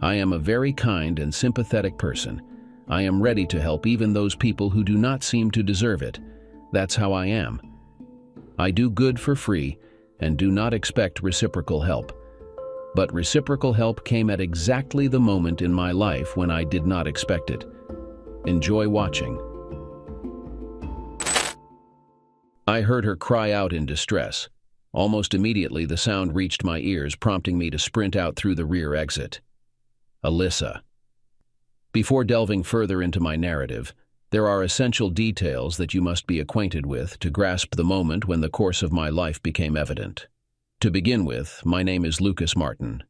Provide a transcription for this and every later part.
I am a very kind and sympathetic person. I am ready to help even those people who do not seem to deserve it. That's how I am. I do good for free and do not expect reciprocal help. But reciprocal help came at exactly the moment in my life when I did not expect it. Enjoy watching. I heard her cry out in distress. Almost immediately, the sound reached my ears, prompting me to sprint out through the rear exit. Alyssa. Before delving further into my narrative, there are essential details that you must be acquainted with to grasp the moment when the course of my life became evident. To begin with, my name is Lucas Martin.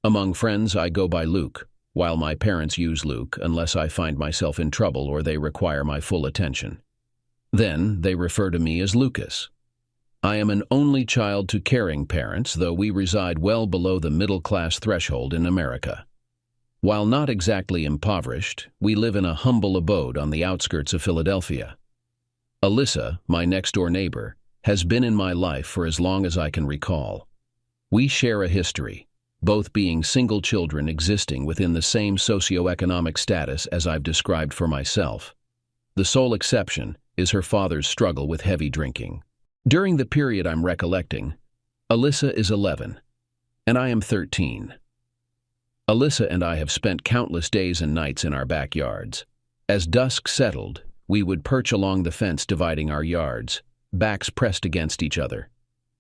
Among friends, I go by Luke, while my parents use Luke unless I find myself in trouble or they require my full attention. Then, they refer to me as Lucas. I am an only child to caring parents, though we reside well below the middle-class threshold in America. While not exactly impoverished, we live in a humble abode on the outskirts of Philadelphia. Alyssa, my next-door neighbor, has been in my life for as long as I can recall. We share a history, both being single children existing within the same socioeconomic status as I've described for myself. The sole exception is her father's struggle with heavy drinking. During the period I'm recollecting, Alyssa is 11, and I am 13. Alyssa and I have spent countless days and nights in our backyards. As dusk settled, we would perch along the fence dividing our yards, backs pressed against each other.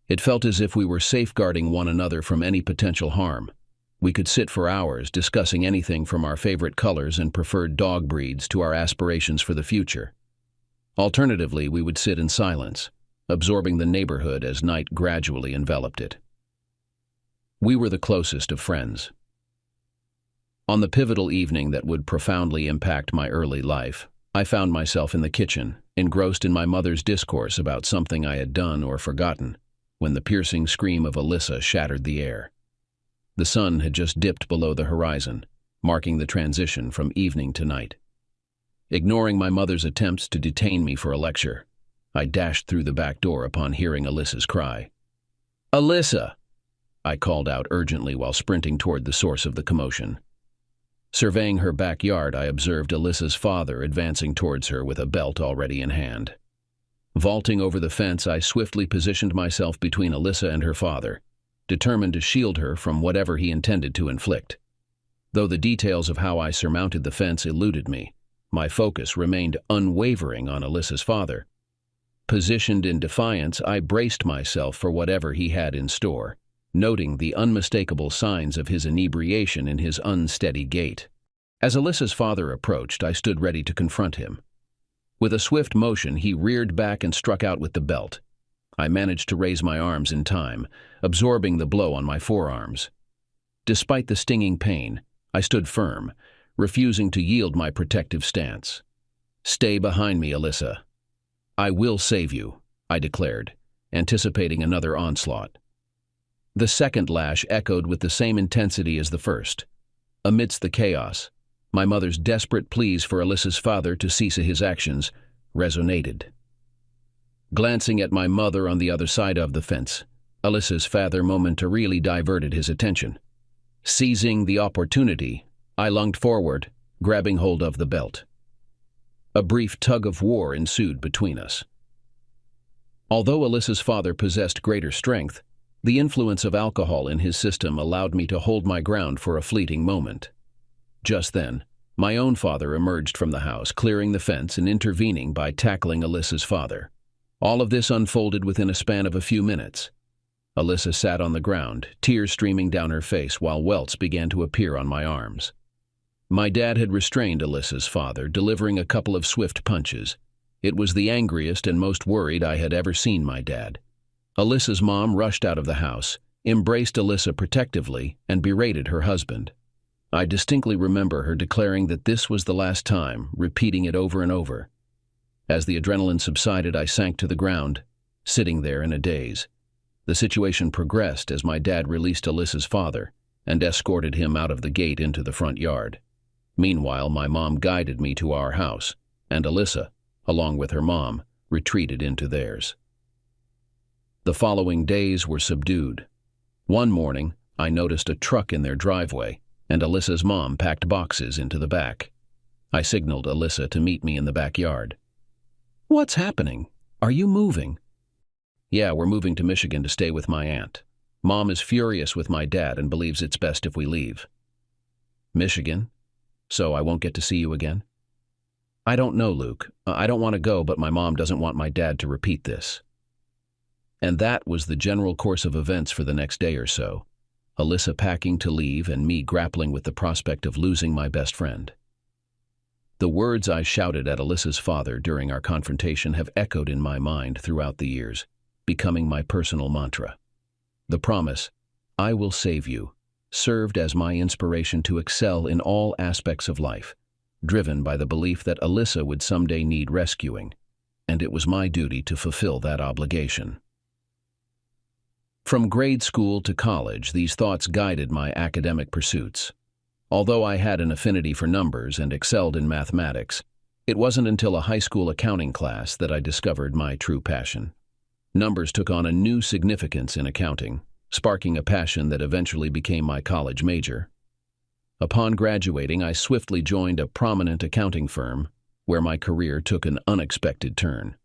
It felt as if we were safeguarding one another from any potential harm. We could sit for hours discussing anything from our favorite colors and preferred dog breeds to our aspirations for the future. Alternatively, we would sit in silence, absorbing the neighborhood as night gradually enveloped it. We were the closest of friends. On the pivotal evening that would profoundly impact my early life, I found myself in the kitchen, engrossed in my mother's discourse about something I had done or forgotten, when the piercing scream of Alyssa shattered the air. The sun had just dipped below the horizon, marking the transition from evening to night. Ignoring my mother's attempts to detain me for a lecture, I dashed through the back door upon hearing Alyssa's cry. "Alyssa!" I called out urgently while sprinting toward the source of the commotion. Surveying her backyard, I observed Alyssa's father advancing towards her with a belt already in hand. Vaulting over the fence, I swiftly positioned myself between Alyssa and her father, determined to shield her from whatever he intended to inflict. Though the details of how I surmounted the fence eluded me, my focus remained unwavering on Alyssa's father. Positioned in defiance, I braced myself for whatever he had in store, noting the unmistakable signs of his inebriation in his unsteady gait. As Alyssa's father approached, I stood ready to confront him. With a swift motion, he reared back and struck out with the belt. I managed to raise my arms in time, absorbing the blow on my forearms. Despite the stinging pain, I stood firm, refusing to yield my protective stance. "Stay behind me, Alyssa. I will save you," I declared, anticipating another onslaught. The second lash echoed with the same intensity as the first. Amidst the chaos, my mother's desperate pleas for Alyssa's father to cease his actions resonated. Glancing at my mother on the other side of the fence, Alyssa's father momentarily diverted his attention. Seizing the opportunity, I lunged forward, grabbing hold of the belt. A brief tug-of-war ensued between us. Although Alyssa's father possessed greater strength, the influence of alcohol in his system allowed me to hold my ground for a fleeting moment. Just then, my own father emerged from the house, clearing the fence and intervening by tackling Alyssa's father. All of this unfolded within a span of a few minutes. Alyssa sat on the ground, tears streaming down her face while welts began to appear on my arms. My dad had restrained Alyssa's father, delivering a couple of swift punches. It was the angriest and most worried I had ever seen my dad. Alyssa's mom rushed out of the house, embraced Alyssa protectively, and berated her husband. I distinctly remember her declaring that this was the last time, repeating it over and over. As the adrenaline subsided, I sank to the ground, sitting there in a daze. The situation progressed as my dad released Alyssa's father and escorted him out of the gate into the front yard. Meanwhile, my mom guided me to our house, and Alyssa, along with her mom, retreated into theirs. The following days were subdued. One morning, I noticed a truck in their driveway and Alyssa's mom packed boxes into the back. I signaled Alyssa to meet me in the backyard. "What's happening? Are you moving?" "Yeah, we're moving to Michigan to stay with my aunt. Mom is furious with my dad and believes it's best if we leave." "Michigan? So I won't get to see you again?" "I don't know, Luke. I don't want to go, but my mom doesn't want my dad to repeat this." And that was the general course of events for the next day or so. Alyssa packing to leave and me grappling with the prospect of losing my best friend. The words I shouted at Alyssa's father during our confrontation have echoed in my mind throughout the years, becoming my personal mantra. The promise, "I will save you," served as my inspiration to excel in all aspects of life, driven by the belief that Alyssa would someday need rescuing, and it was my duty to fulfill that obligation. From grade school to college, these thoughts guided my academic pursuits. Although I had an affinity for numbers and excelled in mathematics, it wasn't until a high school accounting class that I discovered my true passion. Numbers took on a new significance in accounting, sparking a passion that eventually became my college major. Upon graduating, I swiftly joined a prominent accounting firm, where my career took an unexpected turn.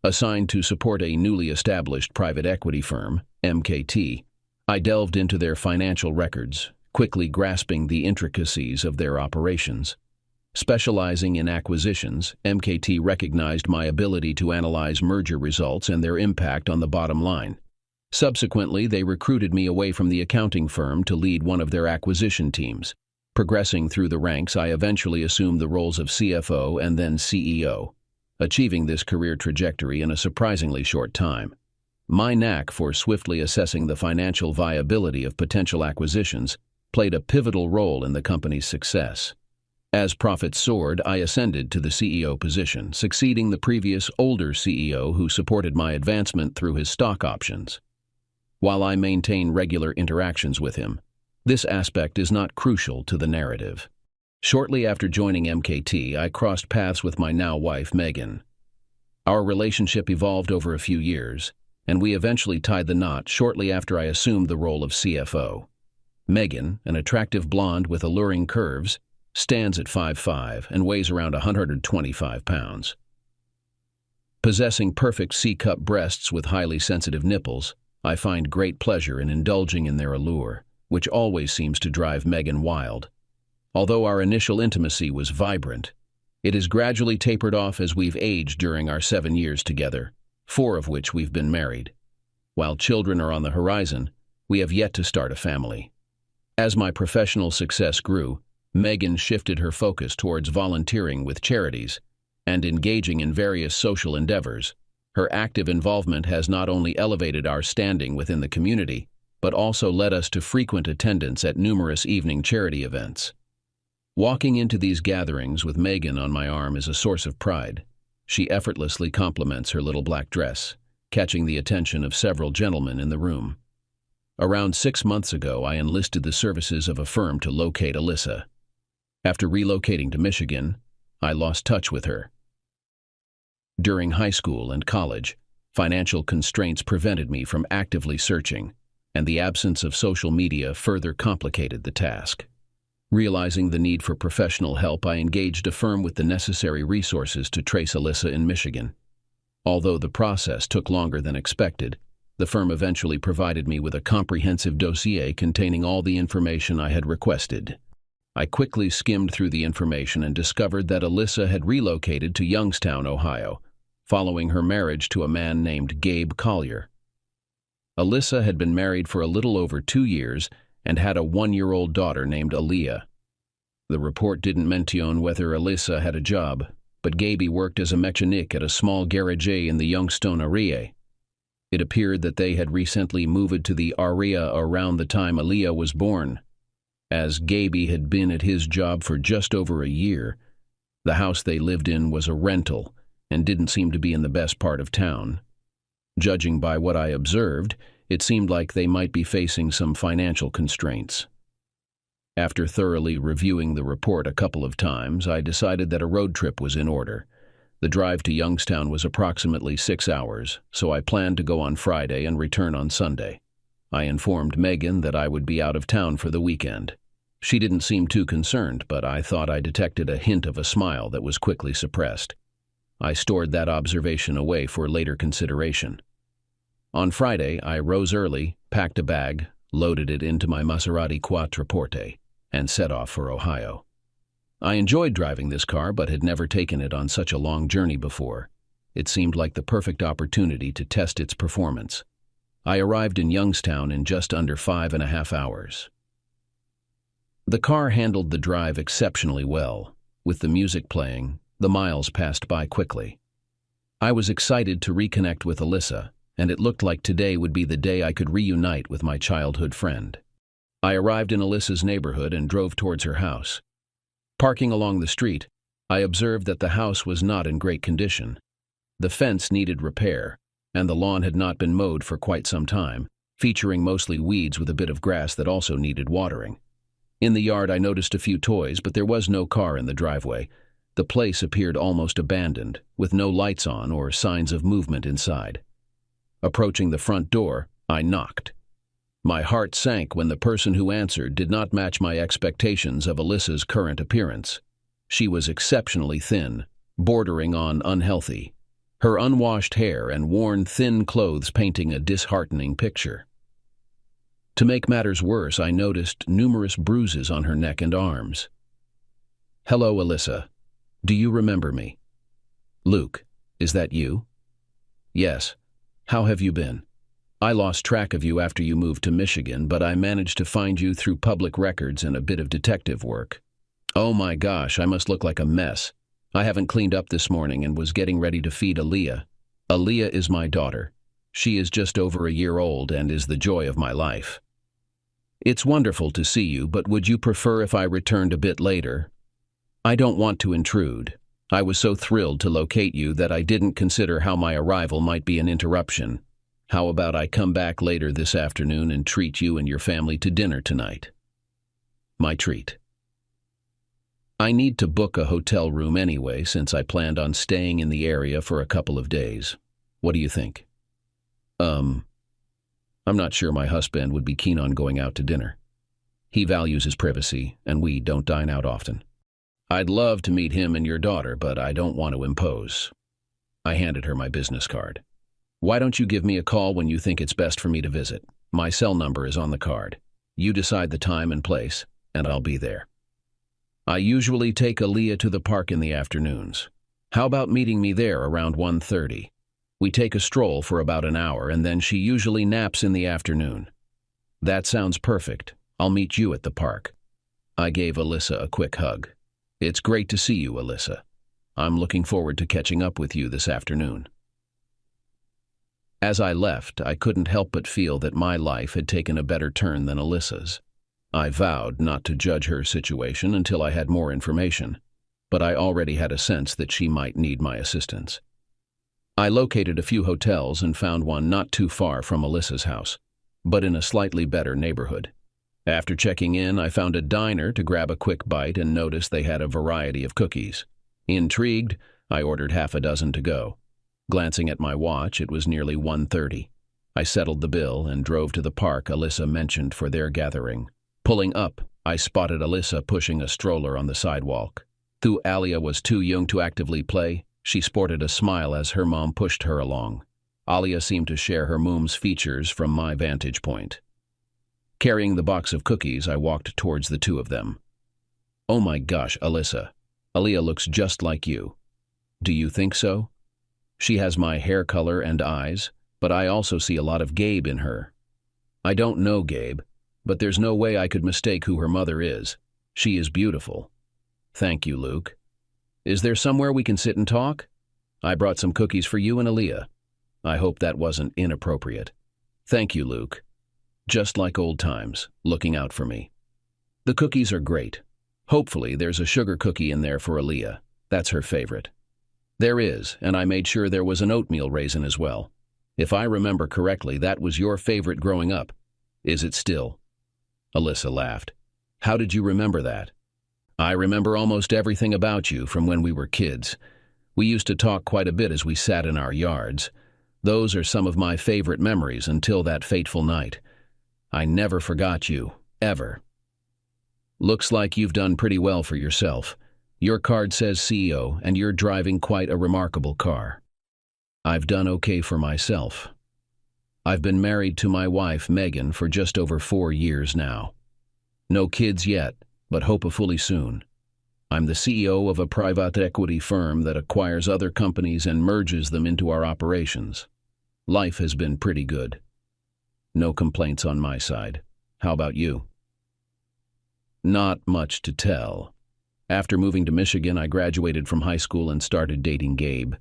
Assigned to support a newly established private equity firm, MKT, I delved into their financial records, quickly grasping the intricacies of their operations. Specializing in acquisitions, MKT recognized my ability to analyze merger results and their impact on the bottom line. Subsequently, they recruited me away from the accounting firm to lead one of their acquisition teams. Progressing through the ranks, I eventually assumed the roles of CFO and then CEO, achieving this career trajectory in a surprisingly short time. My knack for swiftly assessing the financial viability of potential acquisitions played a pivotal role in the company's success. As profits soared, I ascended to the CEO position, succeeding the previous older CEO who supported my advancement through his stock options. While I maintain regular interactions with him, this aspect is not crucial to the narrative. Shortly after joining MKT, I crossed paths with my now wife, Megan. Our relationship evolved over a few years, and we eventually tied the knot shortly after I assumed the role of CFO. Megan, an attractive blonde with alluring curves, stands at 5'5" and weighs around 125 pounds. Possessing perfect C-cup breasts with highly sensitive nipples, I find great pleasure in indulging in their allure, which always seems to drive Megan wild. Although our initial intimacy was vibrant, it has gradually tapered off as we've aged during our 7 years together, 4 of which we've been married. While children are on the horizon, we have yet to start a family. As my professional success grew, Megan shifted her focus towards volunteering with charities and engaging in various social endeavors. Her active involvement has not only elevated our standing within the community, but also led us to frequent attendance at numerous evening charity events. Walking into these gatherings with Megan on my arm is a source of pride. She effortlessly compliments her little black dress, catching the attention of several gentlemen in the room. Around 6 months ago, I enlisted the services of a firm to locate Alyssa. After relocating to Michigan, I lost touch with her. During high school and college, financial constraints prevented me from actively searching, and the absence of social media further complicated the task. Realizing the need for professional help, I engaged a firm with the necessary resources to trace Alyssa in Michigan. Although the process took longer than expected, the firm eventually provided me with a comprehensive dossier containing all the information I had requested. I quickly skimmed through the information and discovered that Alyssa had relocated to Youngstown, Ohio, following her marriage to a man named Gabe Collier. Alyssa had been married for a little over 2 years and had a 1-year-old daughter named Aaliyah. The report didn't mention whether Alyssa had a job, but Gaby worked as a mechanic at a small garage in the Youngstown area. It appeared that they had recently moved to the area around the time Aaliyah was born. As Gaby had been at his job for just over a year, the house they lived in was a rental and didn't seem to be in the best part of town. Judging by what I observed, it seemed like they might be facing some financial constraints. After thoroughly reviewing the report a couple of times, I decided that a road trip was in order. The drive to Youngstown was approximately 6 hours, so I planned to go on Friday and return on Sunday. I informed Megan that I would be out of town for the weekend, She didn't seem too concerned, but I thought I detected a hint of a smile that was quickly suppressed. I stored that observation away for later consideration. On Friday, I rose early, packed a bag, loaded it into my Maserati Quattroporte, and set off for Ohio. I enjoyed driving this car, but had never taken it on such a long journey before. It seemed like the perfect opportunity to test its performance. I arrived in Youngstown in just under 5.5 hours. The car handled the drive exceptionally well. With the music playing, the miles passed by quickly. I was excited to reconnect with Alyssa, and it looked like today would be the day I could reunite with my childhood friend. I arrived in Alyssa's neighborhood and drove towards her house. Parking along the street, I observed that the house was not in great condition. The fence needed repair, and the lawn had not been mowed for quite some time, featuring mostly weeds with a bit of grass that also needed watering. In the yard, I noticed a few toys, but there was no car in the driveway. The place appeared almost abandoned, with no lights on or signs of movement inside. Approaching the front door, I knocked. My heart sank when the person who answered did not match my expectations of Alyssa's current appearance. She was exceptionally thin, bordering on unhealthy, her unwashed hair and worn thin clothes painting a disheartening picture. To make matters worse, I noticed numerous bruises on her neck and arms. "Hello, Alyssa. Do you remember me?" "Luke, is that you?" "Yes. How have you been? I lost track of you after you moved to Michigan, but I managed to find you through public records and a bit of detective work." "Oh my gosh, I must look like a mess. I haven't cleaned up this morning and was getting ready to feed Aaliyah. Aaliyah is my daughter. She is just over a year old and is the joy of my life." "It's wonderful to see you, but would you prefer if I returned a bit later?" "I don't want to intrude. I was so thrilled to locate you that I didn't consider how my arrival might be an interruption. How about I come back later this afternoon and treat you and your family to dinner tonight?" "My treat." I need to book a hotel room anyway, since I planned on staying in the area for a couple of days. What do you think? I'm not sure my husband would be keen on going out to dinner. He values his privacy, and we don't dine out often. I'd love to meet him and your daughter, but I don't want to impose. I handed her my business card. "Why don't you give me a call when you think it's best for me to visit? My cell number is on the card. You decide the time and place, and I'll be there. I usually take Aaliyah to the park in the afternoons. How about meeting me there around 1:30? We take a stroll for about an hour, and then she usually naps in the afternoon." "That sounds perfect. I'll meet you at the park." I gave Alyssa a quick hug. "It's great to see you, Alyssa. I'm looking forward to catching up with you this afternoon." As I left, I couldn't help but feel that my life had taken a better turn than Alyssa's. I vowed not to judge her situation until I had more information, but I already had a sense that she might need my assistance. I located a few hotels and found one not too far from Alyssa's house, but in a slightly better neighborhood. After checking in, I found a diner to grab a quick bite and noticed they had a variety of cookies. Intrigued, I ordered half a dozen to go. Glancing at my watch, it was nearly 1:30. I settled the bill and drove to the park Alyssa mentioned for their gathering. Pulling up, I spotted Alyssa pushing a stroller on the sidewalk. Though Alia was too young to actively play, she sported a smile as her mom pushed her along. Alia seemed to share her mom's features from my vantage point. Carrying the box of cookies, I walked towards the two of them. "Oh my gosh, Alyssa. Aaliyah looks just like you." "Do you think so?" "She has my hair color and eyes, but I also see a lot of Gabe in her." "I don't know Gabe, but there's no way I could mistake who her mother is. She is beautiful." "Thank you, Luke. Is there somewhere we can sit and talk? I brought some cookies for you and Aaliyah. I hope that wasn't inappropriate." "Thank you, Luke. Just like old times, looking out for me." "The cookies are great. Hopefully there's a sugar cookie in there for Aaliyah. That's her favorite." "There is, and I made sure there was an oatmeal raisin as well. If I remember correctly, that was your favorite growing up. Is it still?" Alyssa laughed. "How did you remember that?" "I remember almost everything about you from when we were kids. We used to talk quite a bit as we sat in our yards. Those are some of my favorite memories until that fateful night. I never forgot you, ever." Looks like you've done pretty well for yourself. Your card says CEO, and you're driving quite a remarkable car. I've done okay for myself. I've been married to my wife, Megan, for just over 4 years now. No kids yet, but hopefully soon. I'm the CEO of a private equity firm that acquires other companies and merges them into our operations. Life has been pretty good. No complaints on my side. How about you? Not much to tell. After moving to Michigan, I graduated from high school and started dating Gabe.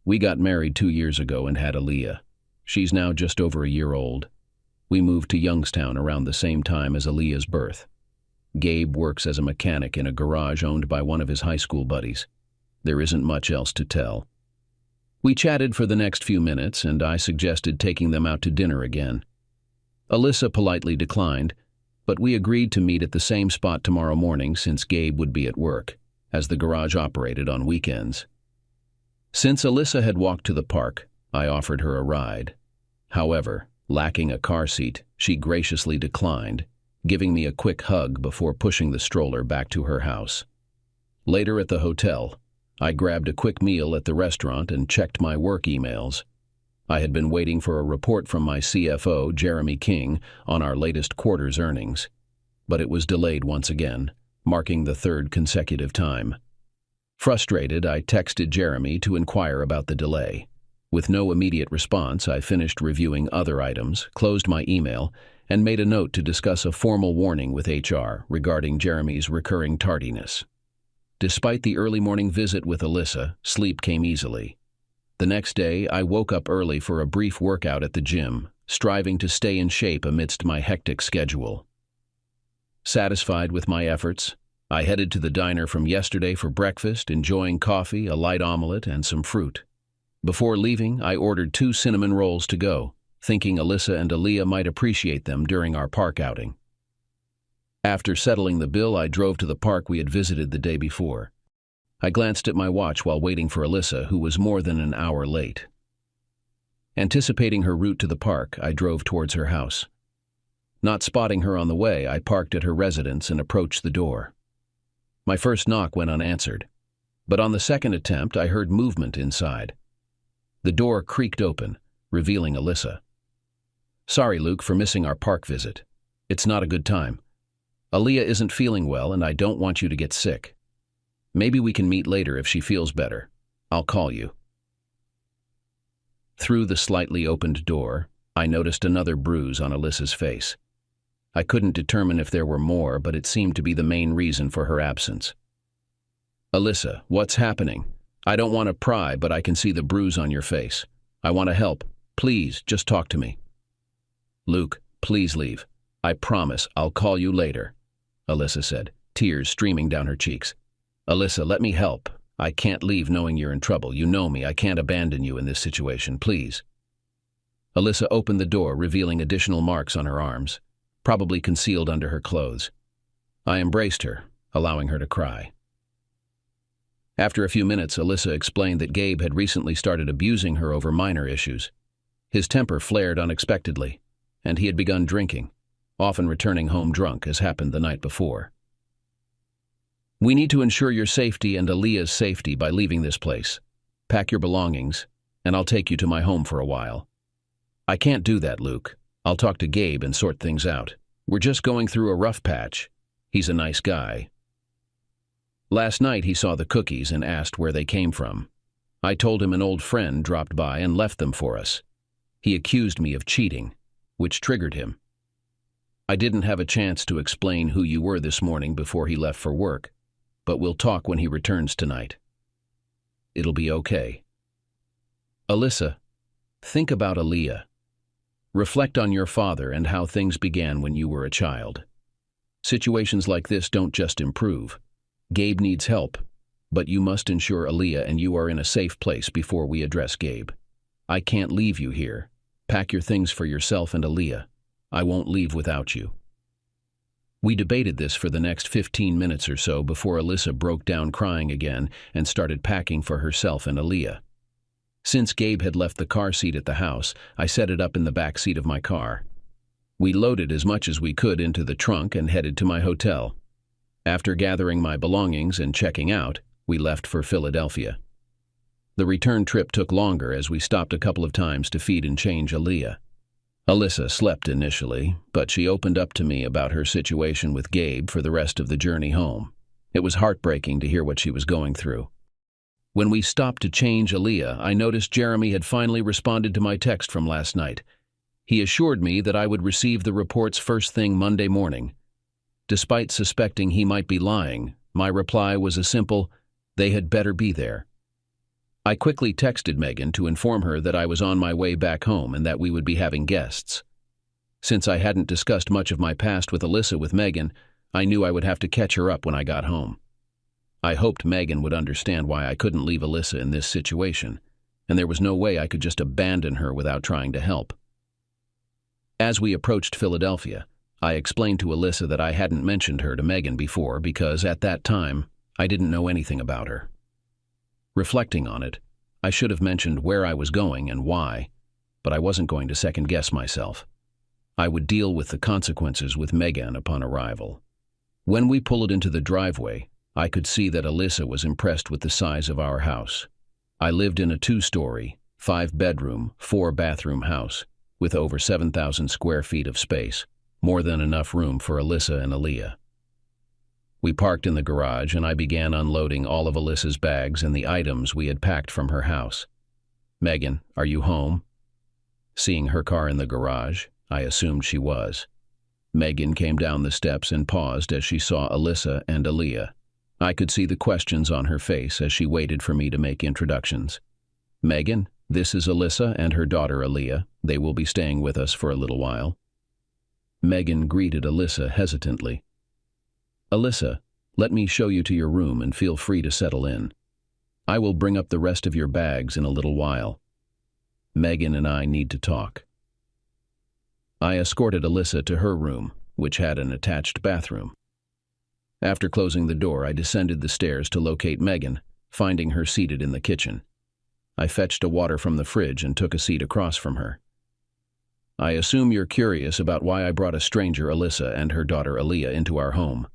We got married 2 years ago and had Aaliyah. She's now just over a year old. We moved to Youngstown around the same time as Aaliyah's birth. Gabe works as a mechanic in a garage owned by one of his high school buddies. There isn't much else to tell. We chatted for the next few minutes, and I suggested taking them out to dinner again. Alyssa politely declined, but we agreed to meet at the same spot tomorrow morning since Gabe would be at work, as the garage operated on weekends. Since Alyssa had walked to the park, I offered her a ride. However, lacking a car seat, she graciously declined, giving me a quick hug before pushing the stroller back to her house. Later at the hotel, I grabbed a quick meal at the restaurant and checked my work emails. I had been waiting for a report from my CFO, Jeremy King, on our latest quarter's earnings, but it was delayed once again, marking the third consecutive time. Frustrated, I texted Jeremy to inquire about the delay. With no immediate response, I finished reviewing other items, closed my email, and made a note to discuss a formal warning with HR regarding Jeremy's recurring tardiness. Despite the early morning visit with Alyssa, sleep came easily. The next day, I woke up early for a brief workout at the gym, striving to stay in shape amidst my hectic schedule. Satisfied with my efforts, I headed to the diner from yesterday for breakfast, enjoying coffee, a light omelet, and some fruit. Before leaving, I ordered 2 cinnamon rolls to go, thinking Alyssa and Aaliyah might appreciate them during our park outing. After settling the bill, I drove to the park we had visited the day before. I glanced at my watch while waiting for Alyssa, who was more than an hour late. Anticipating her route to the park, I drove towards her house. Not spotting her on the way, I parked at her residence and approached the door. My first knock went unanswered, but on the second attempt, I heard movement inside. The door creaked open, revealing Alyssa. "Sorry, Luke, for missing our park visit. It's not a good time. Aaliyah isn't feeling well, and I don't want you to get sick. Maybe we can meet later if she feels better. I'll call you." Through the slightly opened door, I noticed another bruise on Alyssa's face. I couldn't determine if there were more, but it seemed to be the main reason for her absence. "Alyssa, what's happening? I don't want to pry, but I can see the bruise on your face. I want to help. Please, just talk to me." "Luke, please leave. I promise I'll call you later," Alyssa said, tears streaming down her cheeks. "Alyssa, let me help. I can't leave knowing you're in trouble. You know me. I can't abandon you in this situation. Please." Alyssa opened the door, revealing additional marks on her arms, probably concealed under her clothes. I embraced her, allowing her to cry. After a few minutes, Alyssa explained that Gabe had recently started abusing her over minor issues. His temper flared unexpectedly, and he had begun drinking, often returning home drunk, as happened the night before. "We need to ensure your safety and Aaliyah's safety by leaving this place. Pack your belongings, and I'll take you to my home for a while." "I can't do that, Luke. I'll talk to Gabe and sort things out. We're just going through a rough patch. He's a nice guy. Last night he saw the cookies and asked where they came from. I told him an old friend dropped by and left them for us. He accused me of cheating, which triggered him. I didn't have a chance to explain who you were this morning before he left for work, but we'll talk when he returns tonight. It'll be okay." "Alyssa, think about Aaliyah. Reflect on your father and how things began when you were a child. Situations like this don't just improve. Gabe needs help, but you must ensure Aaliyah and you are in a safe place before we address Gabe. I can't leave you here. Pack your things for yourself and Aaliyah. I won't leave without you." We debated this for the next 15 minutes or so before Alyssa broke down crying again and started packing for herself and Aaliyah. Since Gabe had left the car seat at the house, I set it up in the back seat of my car. We loaded as much as we could into the trunk and headed to my hotel. After gathering my belongings and checking out, we left for Philadelphia. The return trip took longer as we stopped a couple of times to feed and change Aaliyah. Alyssa slept initially, but she opened up to me about her situation with Gabe for the rest of the journey home. It was heartbreaking to hear what she was going through. When we stopped to change Aaliyah, I noticed Jeremy had finally responded to my text from last night. He assured me that I would receive the reports first thing Monday morning. Despite suspecting he might be lying, my reply was a simple, "They had better be there." I quickly texted Megan to inform her that I was on my way back home and that we would be having guests. Since I hadn't discussed much of my past with Alyssa with Megan, I knew I would have to catch her up when I got home. I hoped Megan would understand why I couldn't leave Alyssa in this situation, and there was no way I could just abandon her without trying to help. As we approached Philadelphia, I explained to Alyssa that I hadn't mentioned her to Megan before because, at that time, I didn't know anything about her. Reflecting on it, I should have mentioned where I was going and why, but I wasn't going to second-guess myself. I would deal with the consequences with Megan upon arrival. When we pulled into the driveway, I could see that Alyssa was impressed with the size of our house. I lived in a 2-story, 5-bedroom, 4-bathroom house with over 7,000 square feet of space, more than enough room for Alyssa and Aaliyah. We parked in the garage and I began unloading all of Alyssa's bags and the items we had packed from her house. "Megan, are you home?" Seeing her car in the garage, I assumed she was. Megan came down the steps and paused as she saw Alyssa and Aaliyah. I could see the questions on her face as she waited for me to make introductions. "Megan, this is Alyssa and her daughter Aaliyah. They will be staying with us for a little while." Megan greeted Alyssa hesitantly. "Alyssa, let me show you to your room and feel free to settle in. I will bring up the rest of your bags in a little while. Megan and I need to talk." I escorted Alyssa to her room, which had an attached bathroom. After closing the door, I descended the stairs to locate Megan, finding her seated in the kitchen. I fetched a water from the fridge and took a seat across from her. "I assume you're curious about why I brought a stranger, Alyssa, and her daughter Aaliyah into our home.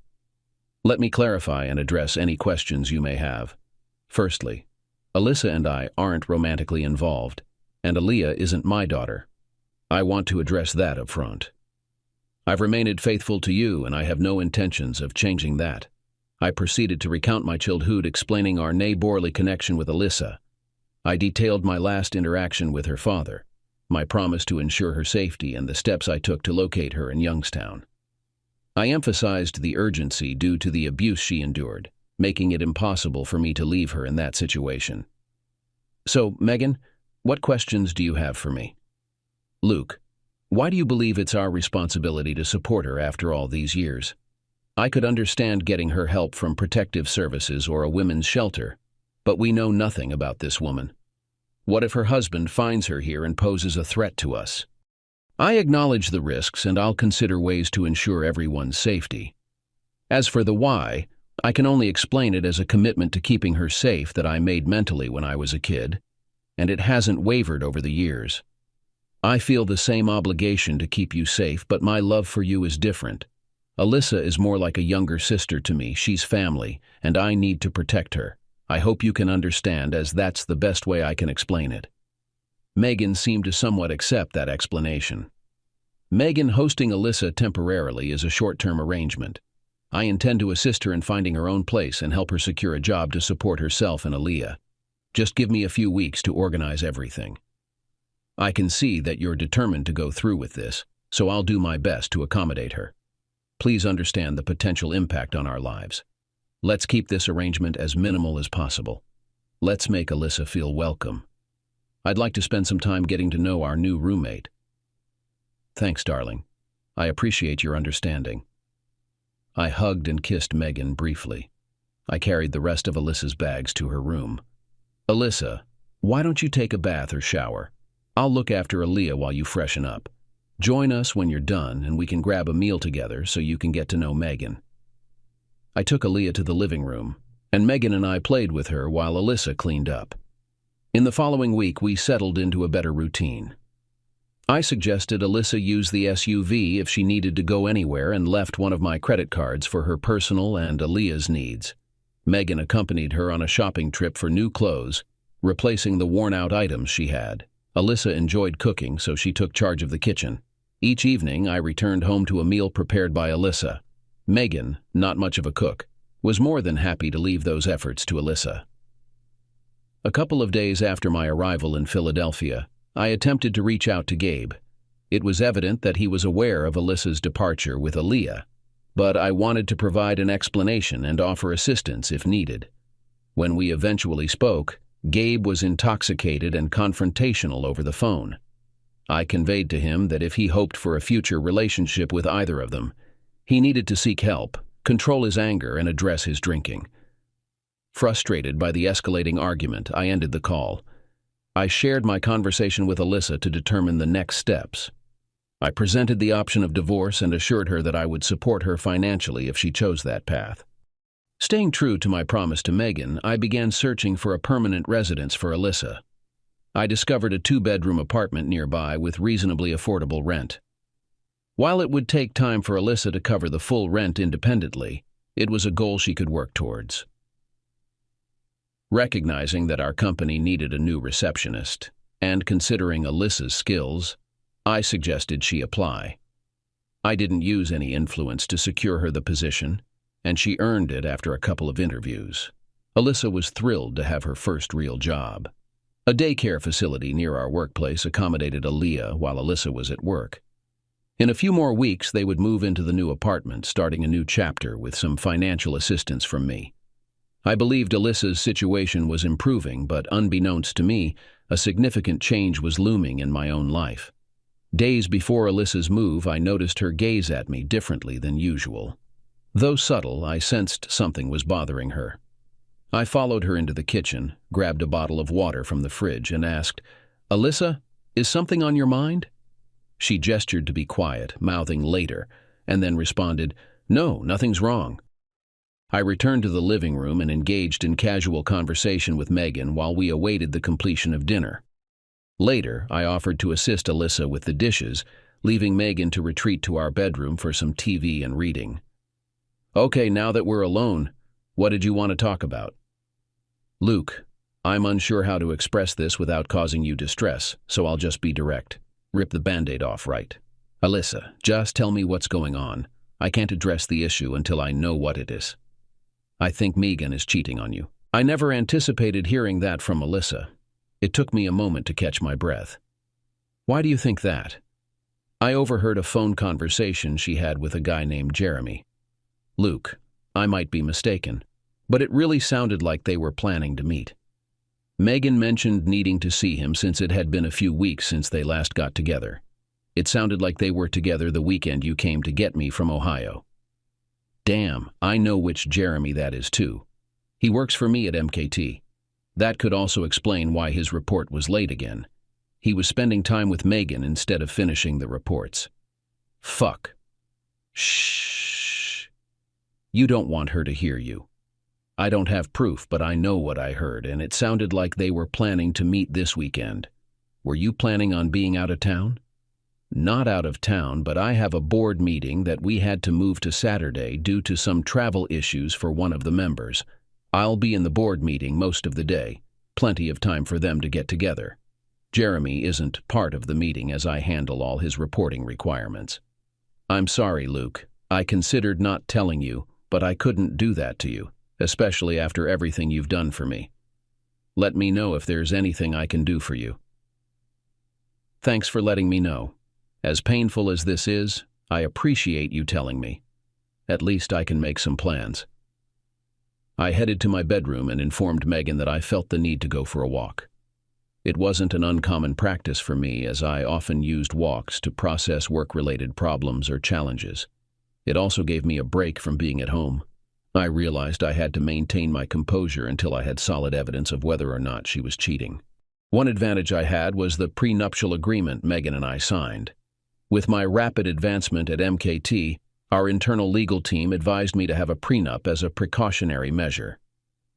Let me clarify and address any questions you may have. Firstly, Alyssa and I aren't romantically involved, and Aaliyah isn't my daughter. I want to address that up front. I've remained faithful to you, and I have no intentions of changing that." I proceeded to recount my childhood, explaining our neighborly connection with Alyssa. I detailed my last interaction with her father, my promise to ensure her safety, and the steps I took to locate her in Youngstown. I emphasized the urgency due to the abuse she endured, making it impossible for me to leave her in that situation. "So, Megan, what questions do you have for me?" "Luke, why do you believe it's our responsibility to support her after all these years? I could understand getting her help from protective services or a women's shelter, but we know nothing about this woman. What if her husband finds her here and poses a threat to us? I acknowledge the risks, and I'll consider ways to ensure everyone's safety. As for the why, I can only explain it as a commitment to keeping her safe that I made mentally when I was a kid, and it hasn't wavered over the years. I feel the same obligation to keep you safe, but my love for you is different. Alyssa is more like a younger sister to me. She's family, and I need to protect her. I hope you can understand, as that's the best way I can explain it." Megan seemed to somewhat accept that explanation. Megan hosting Alyssa temporarily is a short-term arrangement. I intend to assist her in finding her own place and help her secure a job to support herself and Aaliyah. Just give me a few weeks to organize everything. I can see that you're determined to go through with this, so I'll do my best to accommodate her. Please understand the potential impact on our lives. Let's keep this arrangement as minimal as possible. Let's make Alyssa feel welcome. I'd like to spend some time getting to know our new roommate." "Thanks, darling. I appreciate your understanding." I hugged and kissed Megan briefly. I carried the rest of Alyssa's bags to her room. "Alyssa, why don't you take a bath or shower? I'll look after Aaliyah while you freshen up. Join us when you're done, and we can grab a meal together so you can get to know Megan." I took Aaliyah to the living room, and Megan and I played with her while Alyssa cleaned up. In the following week, we settled into a better routine. I suggested Alyssa use the SUV if she needed to go anywhere and left one of my credit cards for her personal and Aaliyah's needs. Megan accompanied her on a shopping trip for new clothes, replacing the worn-out items she had. Alyssa enjoyed cooking, so she took charge of the kitchen. Each evening, I returned home to a meal prepared by Alyssa. Megan, not much of a cook, was more than happy to leave those efforts to Alyssa. A couple of days after my arrival in Philadelphia, I attempted to reach out to Gabe. It was evident that he was aware of Alyssa's departure with Aaliyah, but I wanted to provide an explanation and offer assistance if needed. When we eventually spoke, Gabe was intoxicated and confrontational over the phone. I conveyed to him that if he hoped for a future relationship with either of them, he needed to seek help, control his anger, and address his drinking. Frustrated by the escalating argument, I ended the call. I shared my conversation with Alyssa to determine the next steps. I presented the option of divorce and assured her that I would support her financially if she chose that path. Staying true to my promise to Megan, I began searching for a permanent residence for Alyssa. I discovered a 2-bedroom apartment nearby with reasonably affordable rent. While it would take time for Alyssa to cover the full rent independently, it was a goal she could work towards. Recognizing that our company needed a new receptionist, and considering Alyssa's skills, I suggested she apply. I didn't use any influence to secure her the position, and she earned it after a couple of interviews. Alyssa was thrilled to have her first real job. A daycare facility near our workplace accommodated Aaliyah while Alyssa was at work. In a few more weeks, they would move into the new apartment, starting a new chapter with some financial assistance from me. I believed Alyssa's situation was improving, but unbeknownst to me, a significant change was looming in my own life. Days before Alyssa's move, I noticed her gaze at me differently than usual. Though subtle, I sensed something was bothering her. I followed her into the kitchen, grabbed a bottle of water from the fridge, and asked, "Alyssa, is something on your mind?" She gestured to be quiet, mouthing later, and then responded, "No, nothing's wrong." I returned to the living room and engaged in casual conversation with Megan while we awaited the completion of dinner. Later, I offered to assist Alyssa with the dishes, leaving Megan to retreat to our bedroom for some TV and reading. "Okay, now that we're alone, what did you want to talk about?" "Luke, I'm unsure how to express this without causing you distress, so I'll just be direct. Rip the Band-Aid off, right? Alyssa, just tell me what's going on. I can't address the issue until I know what it is." "I think Megan is cheating on you." I never anticipated hearing that from Alyssa. It took me a moment to catch my breath. "Why do you think that?" I overheard a phone conversation she had with a guy named Jeremy. "Luke, I might be mistaken, but it really sounded like they were planning to meet. Megan mentioned needing to see him since it had been a few weeks since they last got together. It sounded like they were together the weekend you came to get me from Ohio." "Damn, I know which Jeremy that is too. He works for me at MKT. That could also explain why his report was late again. He was spending time with Megan instead of finishing the reports." "Fuck." "Shh. You don't want her to hear you." "I don't have proof, but I know what I heard, and it sounded like they were planning to meet this weekend. Were you planning on being out of town?" "Not out of town, but I have a board meeting that we had to move to Saturday due to some travel issues for one of the members. I'll be in the board meeting most of the day, plenty of time for them to get together. Jeremy isn't part of the meeting as I handle all his reporting requirements." "I'm sorry, Luke. I considered not telling you, but I couldn't do that to you, especially after everything you've done for me. Let me know if there's anything I can do for you." "Thanks for letting me know. As painful as this is, I appreciate you telling me. At least I can make some plans." I headed to my bedroom and informed Megan that I felt the need to go for a walk. It wasn't an uncommon practice for me, as I often used walks to process work-related problems or challenges. It also gave me a break from being at home. I realized I had to maintain my composure until I had solid evidence of whether or not she was cheating. One advantage I had was the prenuptial agreement Megan and I signed. With my rapid advancement at MKT, our internal legal team advised me to have a prenup as a precautionary measure.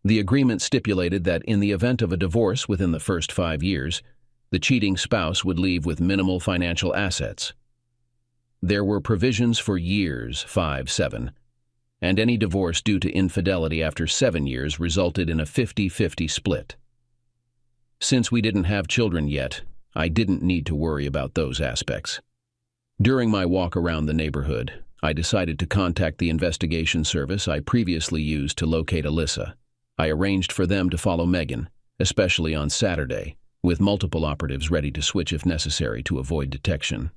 The agreement stipulated that in the event of a divorce within the first 5 years, The cheating spouse would leave with minimal financial assets. There were provisions for years 5, 7, and any divorce due to infidelity after 7 years resulted in a 50-50 split. Since we didn't have children yet, I didn't need to worry about those aspects. During my walk around the neighborhood, I decided to contact the investigation service I previously used to locate Alyssa. I arranged for them to follow Megan, especially on Saturday, with multiple operatives ready to switch if necessary to avoid detection.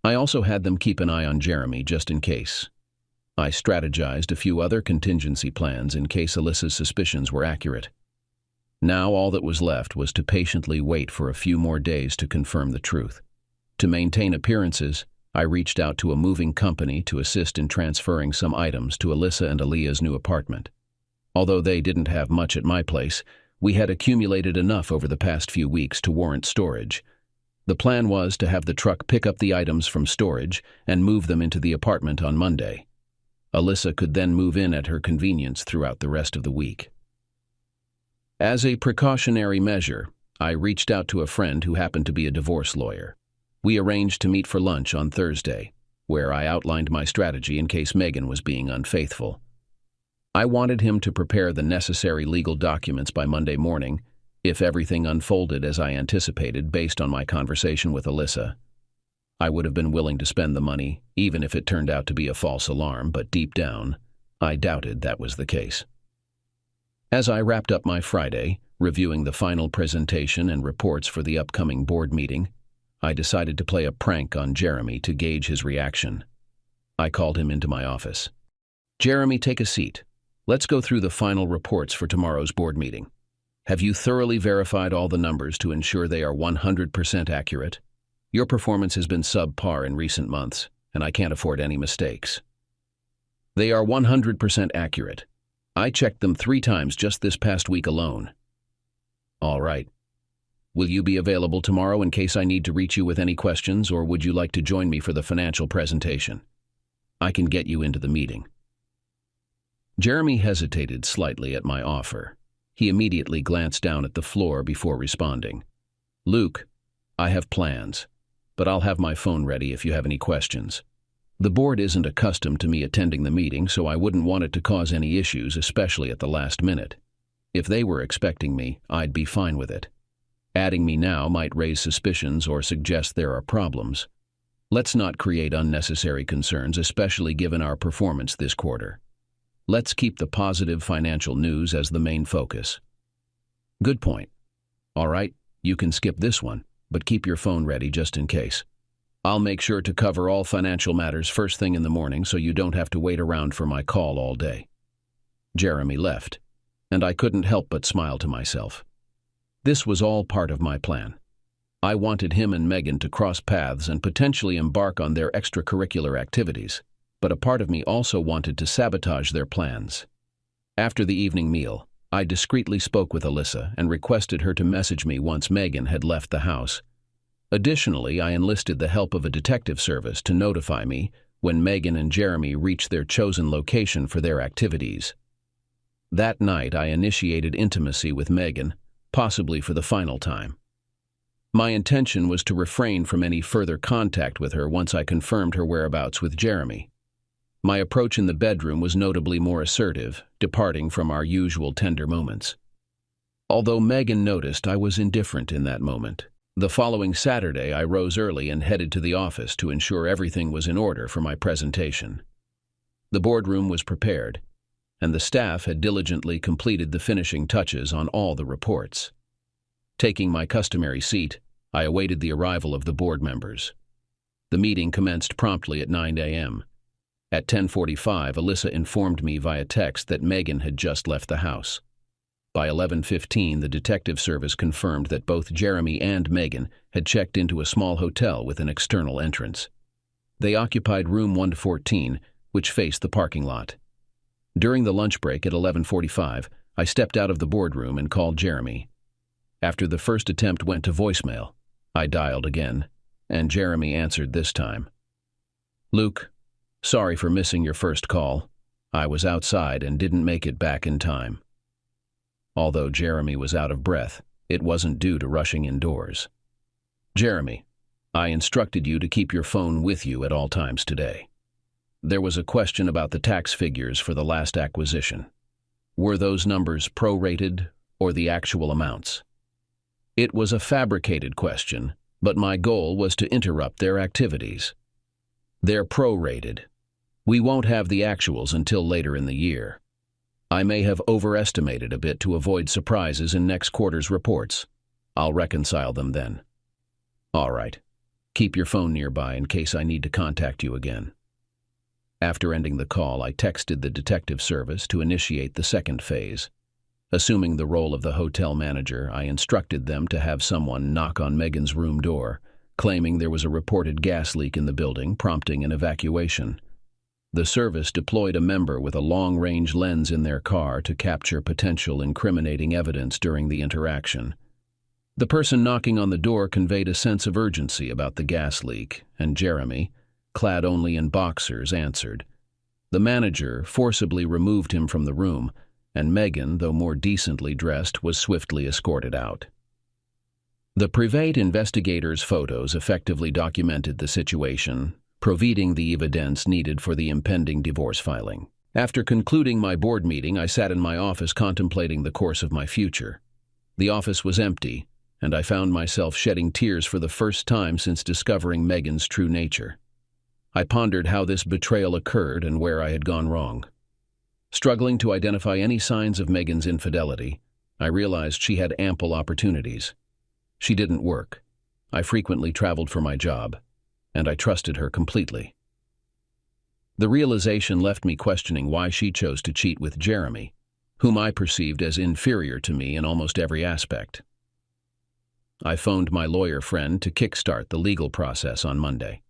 I also had them keep an eye on Jeremy just in case. I strategized a few other contingency plans in case Alyssa's suspicions were accurate. Now all that was left was to patiently wait for a few more days to confirm the truth. To maintain appearances, I reached out to a moving company to assist in transferring some items to Alyssa and Aaliyah's new apartment. Although they didn't have much at my place, we had accumulated enough over the past few weeks to warrant storage. The plan was to have the truck pick up the items from storage and move them into the apartment on Monday. Alyssa could then move in at her convenience throughout the rest of the week. As a precautionary measure, I reached out to a friend who happened to be a divorce lawyer. We arranged to meet for lunch on Thursday, where I outlined my strategy in case Megan was being unfaithful. I wanted him to prepare the necessary legal documents by Monday morning, if everything unfolded as I anticipated based on my conversation with Alyssa. I would have been willing to spend the money, even if it turned out to be a false alarm, but deep down, I doubted that was the case. As I wrapped up my Friday, reviewing the final presentation and reports for the upcoming board meeting, I decided to play a prank on Jeremy to gauge his reaction. I called him into my office. "Jeremy, take a seat. Let's go through the final reports for tomorrow's board meeting. Have you thoroughly verified all the numbers to ensure they are 100% accurate? Your performance has been subpar in recent months, and I can't afford any mistakes." "They are 100% accurate. I checked them 3 times just this past week alone." "All right. Will you be available tomorrow in case I need to reach you with any questions, or would you like to join me for the financial presentation? I can get you into the meeting." Jeremy hesitated slightly at my offer. He immediately glanced down at the floor before responding. "Luke, I have plans, but I'll have my phone ready if you have any questions. The board isn't accustomed to me attending the meeting, so I wouldn't want it to cause any issues, especially at the last minute. If they were expecting me, I'd be fine with it. Adding me now might raise suspicions or suggest there are problems. Let's not create unnecessary concerns, especially given our performance this quarter. Let's keep the positive financial news as the main focus." "Good point. All right, you can skip this one, but keep your phone ready just in case. I'll make sure to cover all financial matters first thing in the morning so you don't have to wait around for my call all day." Jeremy left, and I couldn't help but smile to myself. This was all part of my plan. I wanted him and Megan to cross paths and potentially embark on their extracurricular activities, but a part of me also wanted to sabotage their plans. After the evening meal, I discreetly spoke with Alyssa and requested her to message me once Megan had left the house. Additionally, I enlisted the help of a detective service to notify me when Megan and Jeremy reached their chosen location for their activities. That night, I initiated intimacy with Megan, possibly for the final time. My intention was to refrain from any further contact with her once I confirmed her whereabouts with Jeremy. My approach in the bedroom was notably more assertive, departing from our usual tender moments. Although Megan noticed, I was indifferent in that moment. The following Saturday, I rose early and headed to the office to ensure everything was in order for my presentation. The boardroom was prepared, and the staff had diligently completed the finishing touches on all the reports. Taking my customary seat, I awaited the arrival of the board members. The meeting commenced promptly at 9 a.m. At 10:45, Alyssa informed me via text that Megan had just left the house. By 11:15, the detective service confirmed that both Jeremy and Megan had checked into a small hotel with an external entrance. They occupied room 114, which faced the parking lot. During the lunch break at 11:45, I stepped out of the boardroom and called Jeremy. After the first attempt went to voicemail, I dialed again, and Jeremy answered this time. "Luke, sorry for missing your first call. I was outside and didn't make it back in time." Although Jeremy was out of breath, It wasn't due to rushing indoors. Jeremy, I instructed you to keep your phone with you at all times today. There was a question about the tax figures for the last acquisition. Were those numbers prorated or the actual amounts? It was a fabricated question, but my goal was to interrupt their activities. They're prorated. We won't have the actuals until later in the year. I may have overestimated a bit to avoid surprises in next quarter's reports. I'll reconcile them then. All right. Keep your phone nearby in case I need to contact you again. After ending the call, I texted the detective service to initiate the second phase. Assuming the role of the hotel manager, I instructed them to have someone knock on Megan's room door, claiming there was a reported gas leak in the building, prompting an evacuation. The service deployed a member with a long-range lens in their car to capture potential incriminating evidence during the interaction. The person knocking on the door conveyed a sense of urgency about the gas leak, and Jeremy, clad only in boxers, answered. The manager forcibly removed him from the room, and Megan, though more decently dressed, was swiftly escorted out. The private investigator's photos effectively documented the situation, providing the evidence needed for the impending divorce filing. After concluding my board meeting, I sat in my office contemplating the course of my future. The office was empty, and I found myself shedding tears for the first time since discovering Megan's true nature. I pondered how this betrayal occurred and where I had gone wrong. Struggling to identify any signs of Megan's infidelity, I realized she had ample opportunities. She didn't work. I frequently traveled for my job, and I trusted her completely. The realization left me questioning why she chose to cheat with Jeremy, whom I perceived as inferior to me in almost every aspect. I phoned my lawyer friend to kickstart the legal process on Monday.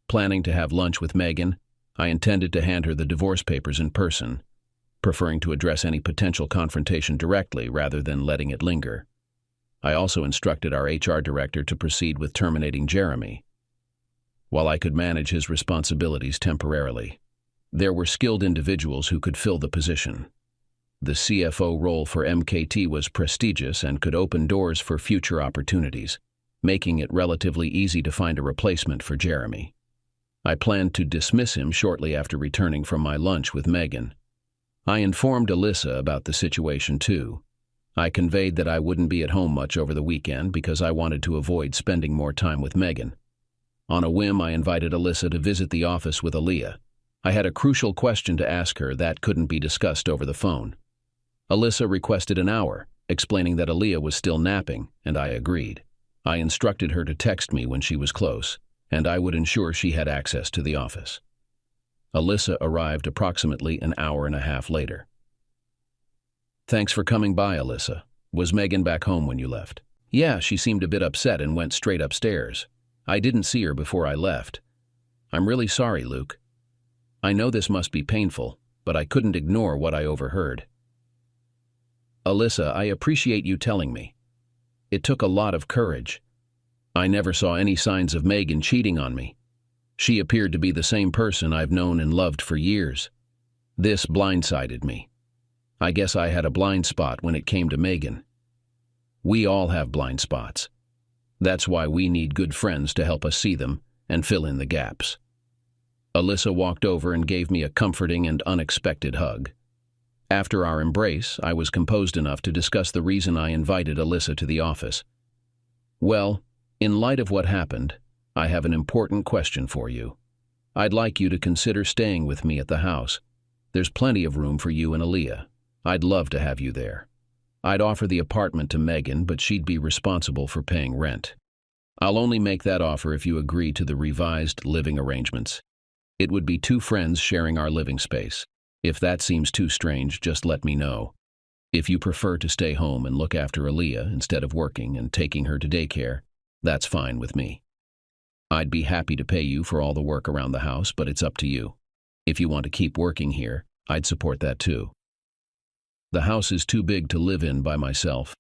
Planning to have lunch with Megan, I intended to hand her the divorce papers in person, preferring to address any potential confrontation directly rather than letting it linger. I also instructed our HR director to proceed with terminating Jeremy, while I could manage his responsibilities temporarily. There were skilled individuals who could fill the position. The CFO role for MKT was prestigious and could open doors for future opportunities, making it relatively easy to find a replacement for Jeremy. I planned to dismiss him shortly after returning from my lunch with Megan. I informed Alyssa about the situation too. I conveyed that I wouldn't be at home much over the weekend because I wanted to avoid spending more time with Megan. On a whim, I invited Alyssa to visit the office with Aaliyah. I had a crucial question to ask her that couldn't be discussed over the phone. Alyssa requested an hour, explaining that Aaliyah was still napping, and I agreed. I instructed her to text me when she was close, and I would ensure she had access to the office. Alyssa arrived approximately an hour and a half later. Thanks for coming by, Alyssa. Was Megan back home when you left? Yeah, she seemed a bit upset and went straight upstairs. I didn't see her before I left. I'm really sorry, Luke. I know this must be painful, but I couldn't ignore what I overheard. Alyssa, I appreciate you telling me. It took a lot of courage. I never saw any signs of Megan cheating on me. She appeared to be the same person I've known and loved for years. This blindsided me. I guess I had a blind spot when it came to Megan. We all have blind spots. That's why we need good friends to help us see them and fill in the gaps. Alyssa walked over and gave me a comforting and unexpected hug. After our embrace, I was composed enough to discuss the reason I invited Alyssa to the office. Well, in light of what happened, I have an important question for you. I'd like you to consider staying with me at the house. There's plenty of room for you and Aaliyah. I'd love to have you there. I'd offer the apartment to Megan, but she'd be responsible for paying rent. I'll only make that offer if you agree to the revised living arrangements. It would be 2 friends sharing our living space. If that seems too strange, just let me know. If you prefer to stay home and look after Aaliyah instead of working and taking her to daycare, that's fine with me. I'd be happy to pay you for all the work around the house, but it's up to you. If you want to keep working here, I'd support that too. The house is too big to live in by myself.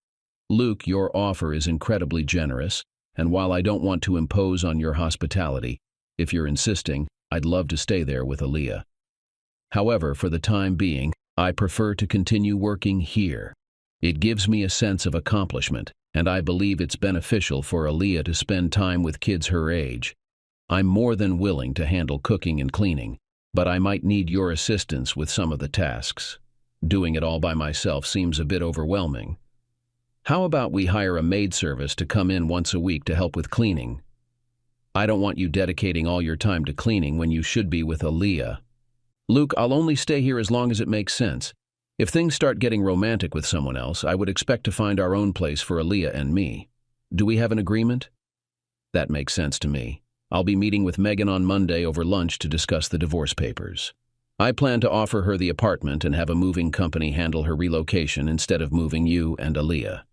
Luke, your offer is incredibly generous, and while I don't want to impose on your hospitality, if you're insisting, I'd love to stay there with Aaliyah. However, for the time being, I prefer to continue working here. It gives me a sense of accomplishment, and I believe it's beneficial for Aaliyah to spend time with kids her age. I'm more than willing to handle cooking and cleaning, but I might need your assistance with some of the tasks. Doing it all by myself seems a bit overwhelming. How about we hire a maid service to come in once a week to help with cleaning? I don't want you dedicating all your time to cleaning when you should be with Aaliyah. Luke, I'll only stay here as long as it makes sense. If things start getting romantic with someone else, I would expect to find our own place for Aaliyah and me. Do we have an agreement? That makes sense to me. I'll be meeting with Megan on Monday over lunch to discuss the divorce papers. I plan to offer her the apartment and have a moving company handle her relocation instead of moving you and Aaliyah.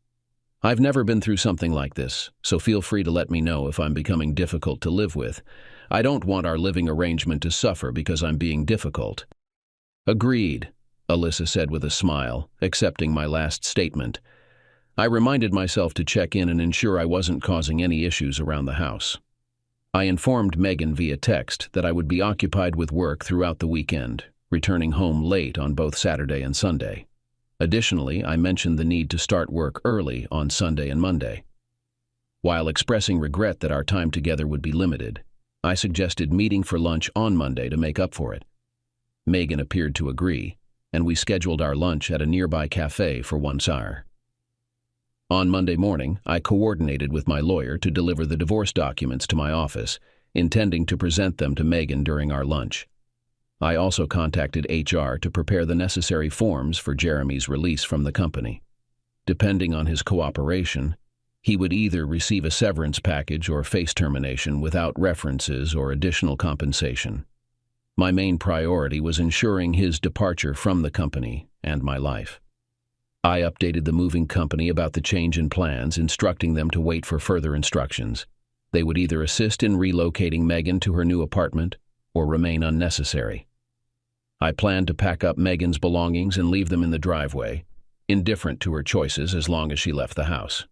I've never been through something like this, so feel free to let me know if I'm becoming difficult to live with. I don't want our living arrangement to suffer because I'm being difficult. Agreed, Alyssa said with a smile, accepting my last statement. I reminded myself to check in and ensure I wasn't causing any issues around the house. I informed Megan via text that I would be occupied with work throughout the weekend, returning home late on both Saturday and Sunday. Additionally, I mentioned the need to start work early on Sunday and Monday. While expressing regret that our time together would be limited, I suggested meeting for lunch on Monday to make up for it. Megan appeared to agree, and we scheduled our lunch at a nearby cafe for 1 hour. On Monday morning, I coordinated with my lawyer to deliver the divorce documents to my office, intending to present them to Megan during our lunch. I also contacted HR to prepare the necessary forms for Jeremy's release from the company. Depending on his cooperation, he would either receive a severance package or face termination without references or additional compensation. My main priority was ensuring his departure from the company and my life. I updated the moving company about the change in plans, instructing them to wait for further instructions. They would either assist in relocating Megan to her new apartment or remain unnecessary. I planned to pack up Megan's belongings and leave them in the driveway, indifferent to her choices as long as she left the house.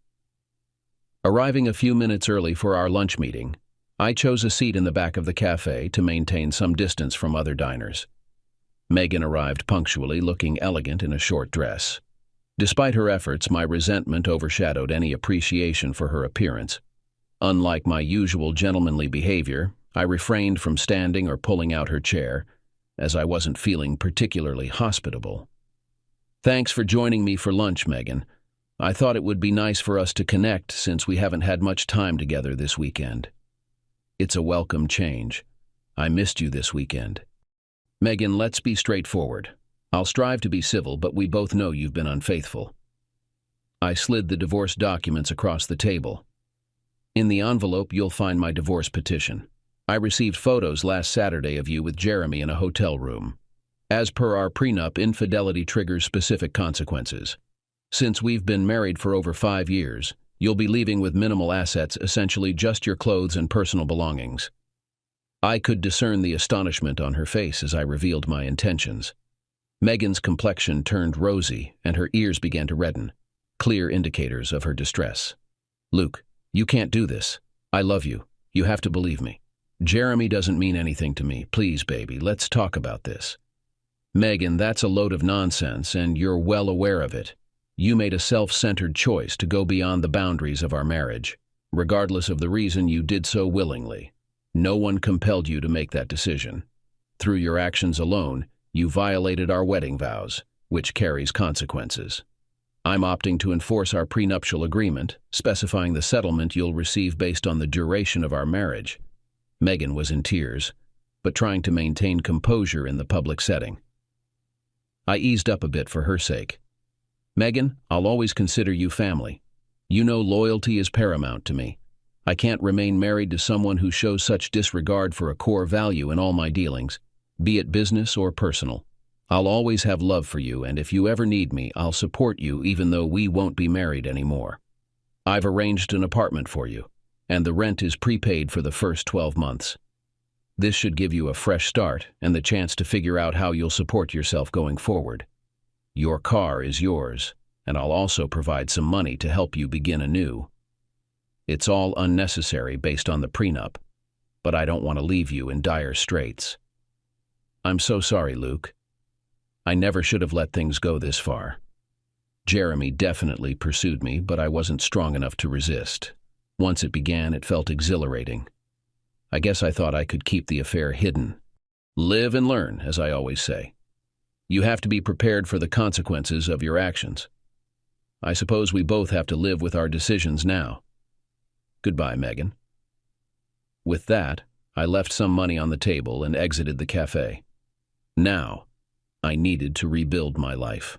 Arriving a few minutes early for our lunch meeting, I chose a seat in the back of the cafe to maintain some distance from other diners. Megan arrived punctually, looking elegant in a short dress. Despite her efforts, my resentment overshadowed any appreciation for her appearance. Unlike my usual gentlemanly behavior, I refrained from standing or pulling out her chair, as I wasn't feeling particularly hospitable. Thanks for joining me for lunch, Megan. I thought it would be nice for us to connect since we haven't had much time together this weekend. It's a welcome change. I missed you this weekend. Megan, let's be straightforward. I'll strive to be civil, but we both know you've been unfaithful. I slid the divorce documents across the table. In the envelope, you'll find my divorce petition. I received photos last Saturday of you with Jeremy in a hotel room. As per our prenup, infidelity triggers specific consequences. Since we've been married for over 5 years, you'll be leaving with minimal assets, essentially just your clothes and personal belongings. I could discern the astonishment on her face as I revealed my intentions. Megan's complexion turned rosy and her ears began to redden, clear indicators of her distress. Luke, you can't do this. I love you. You have to believe me. Jeremy doesn't mean anything to me. Please, baby, let's talk about this. Megan, that's a load of nonsense, and you're well aware of it. You made a self-centered choice to go beyond the boundaries of our marriage. Regardless of the reason, you did so willingly. No one compelled you to make that decision. Through your actions alone, you violated our wedding vows, which carries consequences. I'm opting to enforce our prenuptial agreement, specifying the settlement you'll receive based on the duration of our marriage. Megan was in tears, but trying to maintain composure in the public setting. I eased up a bit for her sake. Megan, I'll always consider you family. You know loyalty is paramount to me. I can't remain married to someone who shows such disregard for a core value in all my dealings, be it business or personal. I'll always have love for you, and if you ever need me, I'll support you even though we won't be married anymore. I've arranged an apartment for you, and the rent is prepaid for the first 12 months. This should give you a fresh start and the chance to figure out how you'll support yourself going forward. Your car is yours, and I'll also provide some money to help you begin anew. It's all unnecessary based on the prenup, but I don't want to leave you in dire straits. I'm so sorry, Luke. I never should have let things go this far. Jeremy definitely pursued me, but I wasn't strong enough to resist. Once it began, it felt exhilarating. I guess I thought I could keep the affair hidden. Live and learn, as I always say. You have to be prepared for the consequences of your actions. I suppose we both have to live with our decisions now. Goodbye, Megan. With that, I left some money on the table and exited the cafe. Now, I needed to rebuild my life.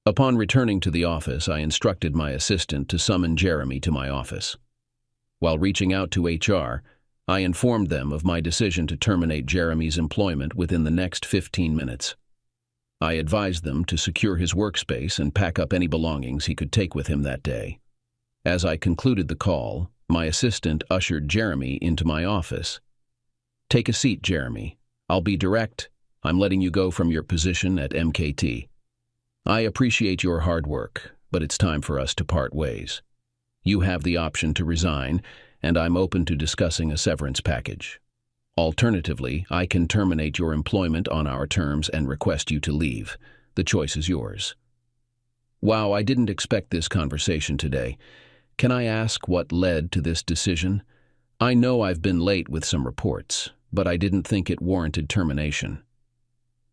Upon returning to the office, I instructed my assistant to summon Jeremy to my office. While reaching out to HR, I informed them of my decision to terminate Jeremy's employment within the next 15 minutes. I advised them to secure his workspace and pack up any belongings he could take with him that day. As I concluded the call, my assistant ushered Jeremy into my office. "Take a seat, Jeremy. I'll be direct. I'm letting you go from your position at MKT. I appreciate your hard work, but it's time for us to part ways. You have the option to resign, and I'm open to discussing a severance package. Alternatively, I can terminate your employment on our terms and request you to leave. The choice is yours." Wow, I didn't expect this conversation today. Can I ask what led to this decision? I know I've been late with some reports, but I didn't think it warranted termination.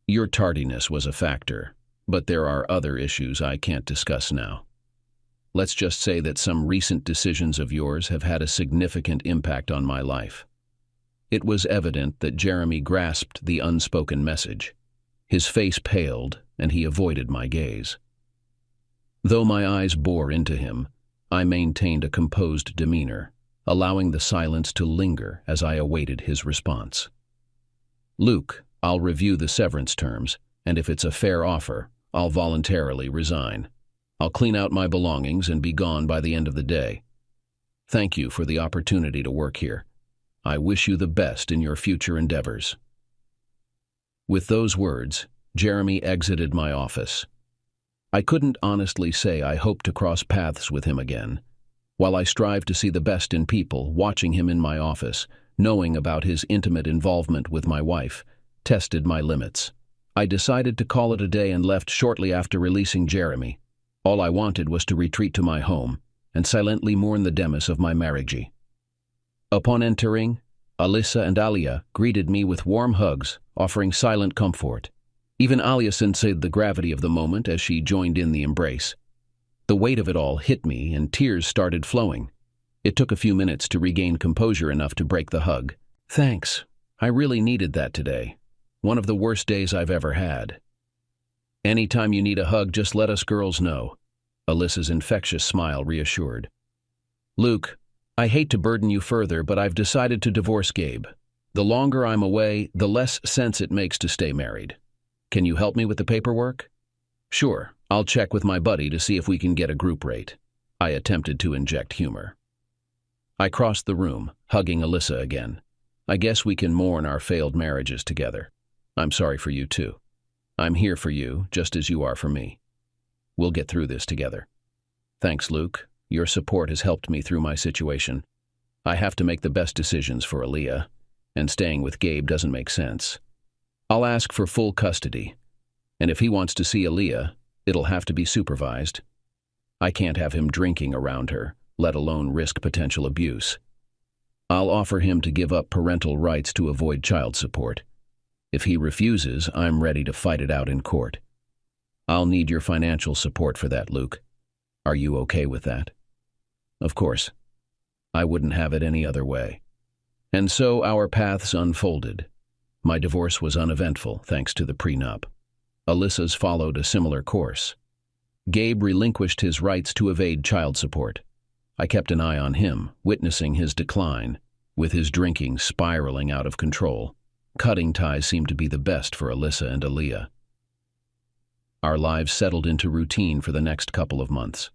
Your tardiness was a factor, but there are other issues I can't discuss now. Let's just say that some recent decisions of yours have had a significant impact on my life. It was evident that Jeremy grasped the unspoken message. His face paled, and he avoided my gaze. Though my eyes bore into him, I maintained a composed demeanor, allowing the silence to linger as I awaited his response. "Luke, I'll review the severance terms, and if it's a fair offer, I'll voluntarily resign. I'll clean out my belongings and be gone by the end of the day. Thank you for the opportunity to work here. I wish you the best in your future endeavors." With those words, Jeremy exited my office. I couldn't honestly say I hoped to cross paths with him again. While I strive to see the best in people, watching him in my office, knowing about his intimate involvement with my wife, tested my limits. I decided to call it a day and left shortly after releasing Jeremy. All I wanted was to retreat to my home and silently mourn the demise of my marriage. Upon entering, Alyssa and Alia greeted me with warm hugs, offering silent comfort. Even Alia sensed the gravity of the moment as she joined in the embrace. The weight of it all hit me and tears started flowing. It took a few minutes to regain composure enough to break the hug. "Thanks. I really needed that today. One of the worst days I've ever had." "Anytime you need a hug, just let us girls know." Alyssa's infectious smile reassured. "Luke, I hate to burden you further, but I've decided to divorce Gabe. The longer I'm away, the less sense it makes to stay married. Can you help me with the paperwork?" "Sure, I'll check with my buddy to see if we can get a group rate." I attempted to inject humor. I crossed the room, hugging Alyssa again. "I guess we can mourn our failed marriages together. I'm sorry for you too. I'm here for you, just as you are for me. We'll get through this together." "Thanks, Luke. Your support has helped me through my situation. I have to make the best decisions for Alia, and staying with Gabe doesn't make sense. I'll ask for full custody, and if he wants to see Alia, it'll have to be supervised. I can't have him drinking around her, let alone risk potential abuse. I'll offer him to give up parental rights to avoid child support. If he refuses, I'm ready to fight it out in court. I'll need your financial support for that, Luke. Are you okay with that?" "Of course. I wouldn't have it any other way." And so our paths unfolded. My divorce was uneventful, thanks to the prenup. Alyssa's followed a similar course. Gabe relinquished his rights to evade child support. I kept an eye on him, witnessing his decline, with his drinking spiraling out of control. Cutting ties seemed to be the best for Alyssa and Alia. Our lives settled into routine for the next couple of months.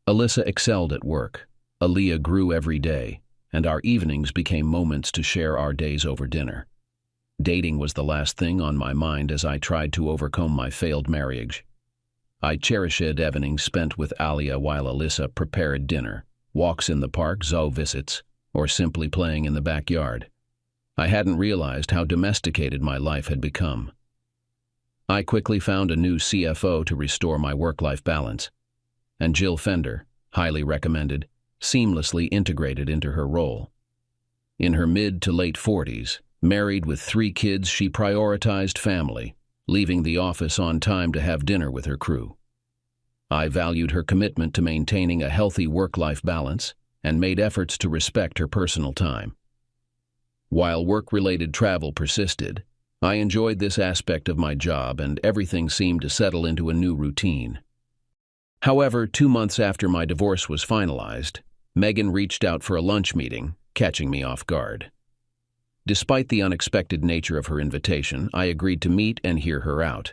Alyssa excelled at work. Alia grew every day, and our evenings became moments to share our days over dinner. Dating was the last thing on my mind as I tried to overcome my failed marriage. I cherished evenings spent with Alia while Alyssa prepared dinner, walks in the park, zoo visits, or simply playing in the backyard. I hadn't realized how domesticated my life had become. I quickly found a new CFO to restore my work-life balance, and Jill Fender, highly recommended, seamlessly integrated into her role. In her mid to late 40s, married with 3 kids, she prioritized family, leaving the office on time to have dinner with her crew. I valued her commitment to maintaining a healthy work-life balance and made efforts to respect her personal time. While work-related travel persisted, I enjoyed this aspect of my job and everything seemed to settle into a new routine. However, 2 months after my divorce was finalized, Megan reached out for a lunch meeting, catching me off guard. Despite the unexpected nature of her invitation, I agreed to meet and hear her out.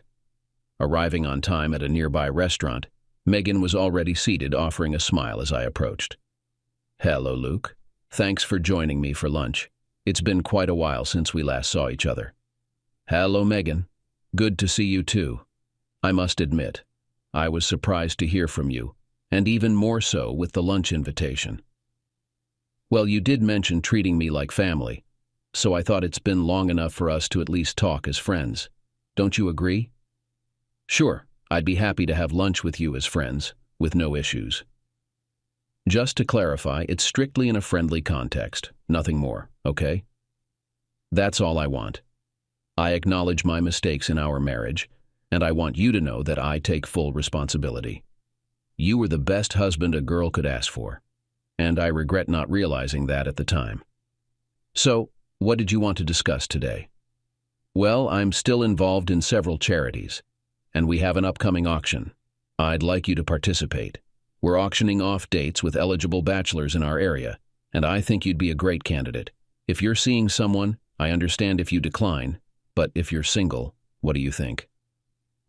Arriving on time at a nearby restaurant, Megan was already seated, offering a smile as I approached. "Hello, Luke. Thanks for joining me for lunch. It's been quite a while since we last saw each other." "Hello, Megan. Good to see you too. I must admit, I was surprised to hear from you, and even more so with the lunch invitation." "Well, you did mention treating me like family, so I thought it's been long enough for us to at least talk as friends. Don't you agree?" "Sure, I'd be happy to have lunch with you as friends, with no issues." "Just to clarify, it's strictly in a friendly context, nothing more, okay?" "That's all I want. I acknowledge my mistakes in our marriage, and I want you to know that I take full responsibility. You were the best husband a girl could ask for, and I regret not realizing that at the time. So, what did you want to discuss today?" "Well, I'm still involved in several charities, and we have an upcoming auction. I'd like you to participate. We're auctioning off dates with eligible bachelors in our area, and I think you'd be a great candidate. If you're seeing someone, I understand if you decline, but if you're single, what do you think?"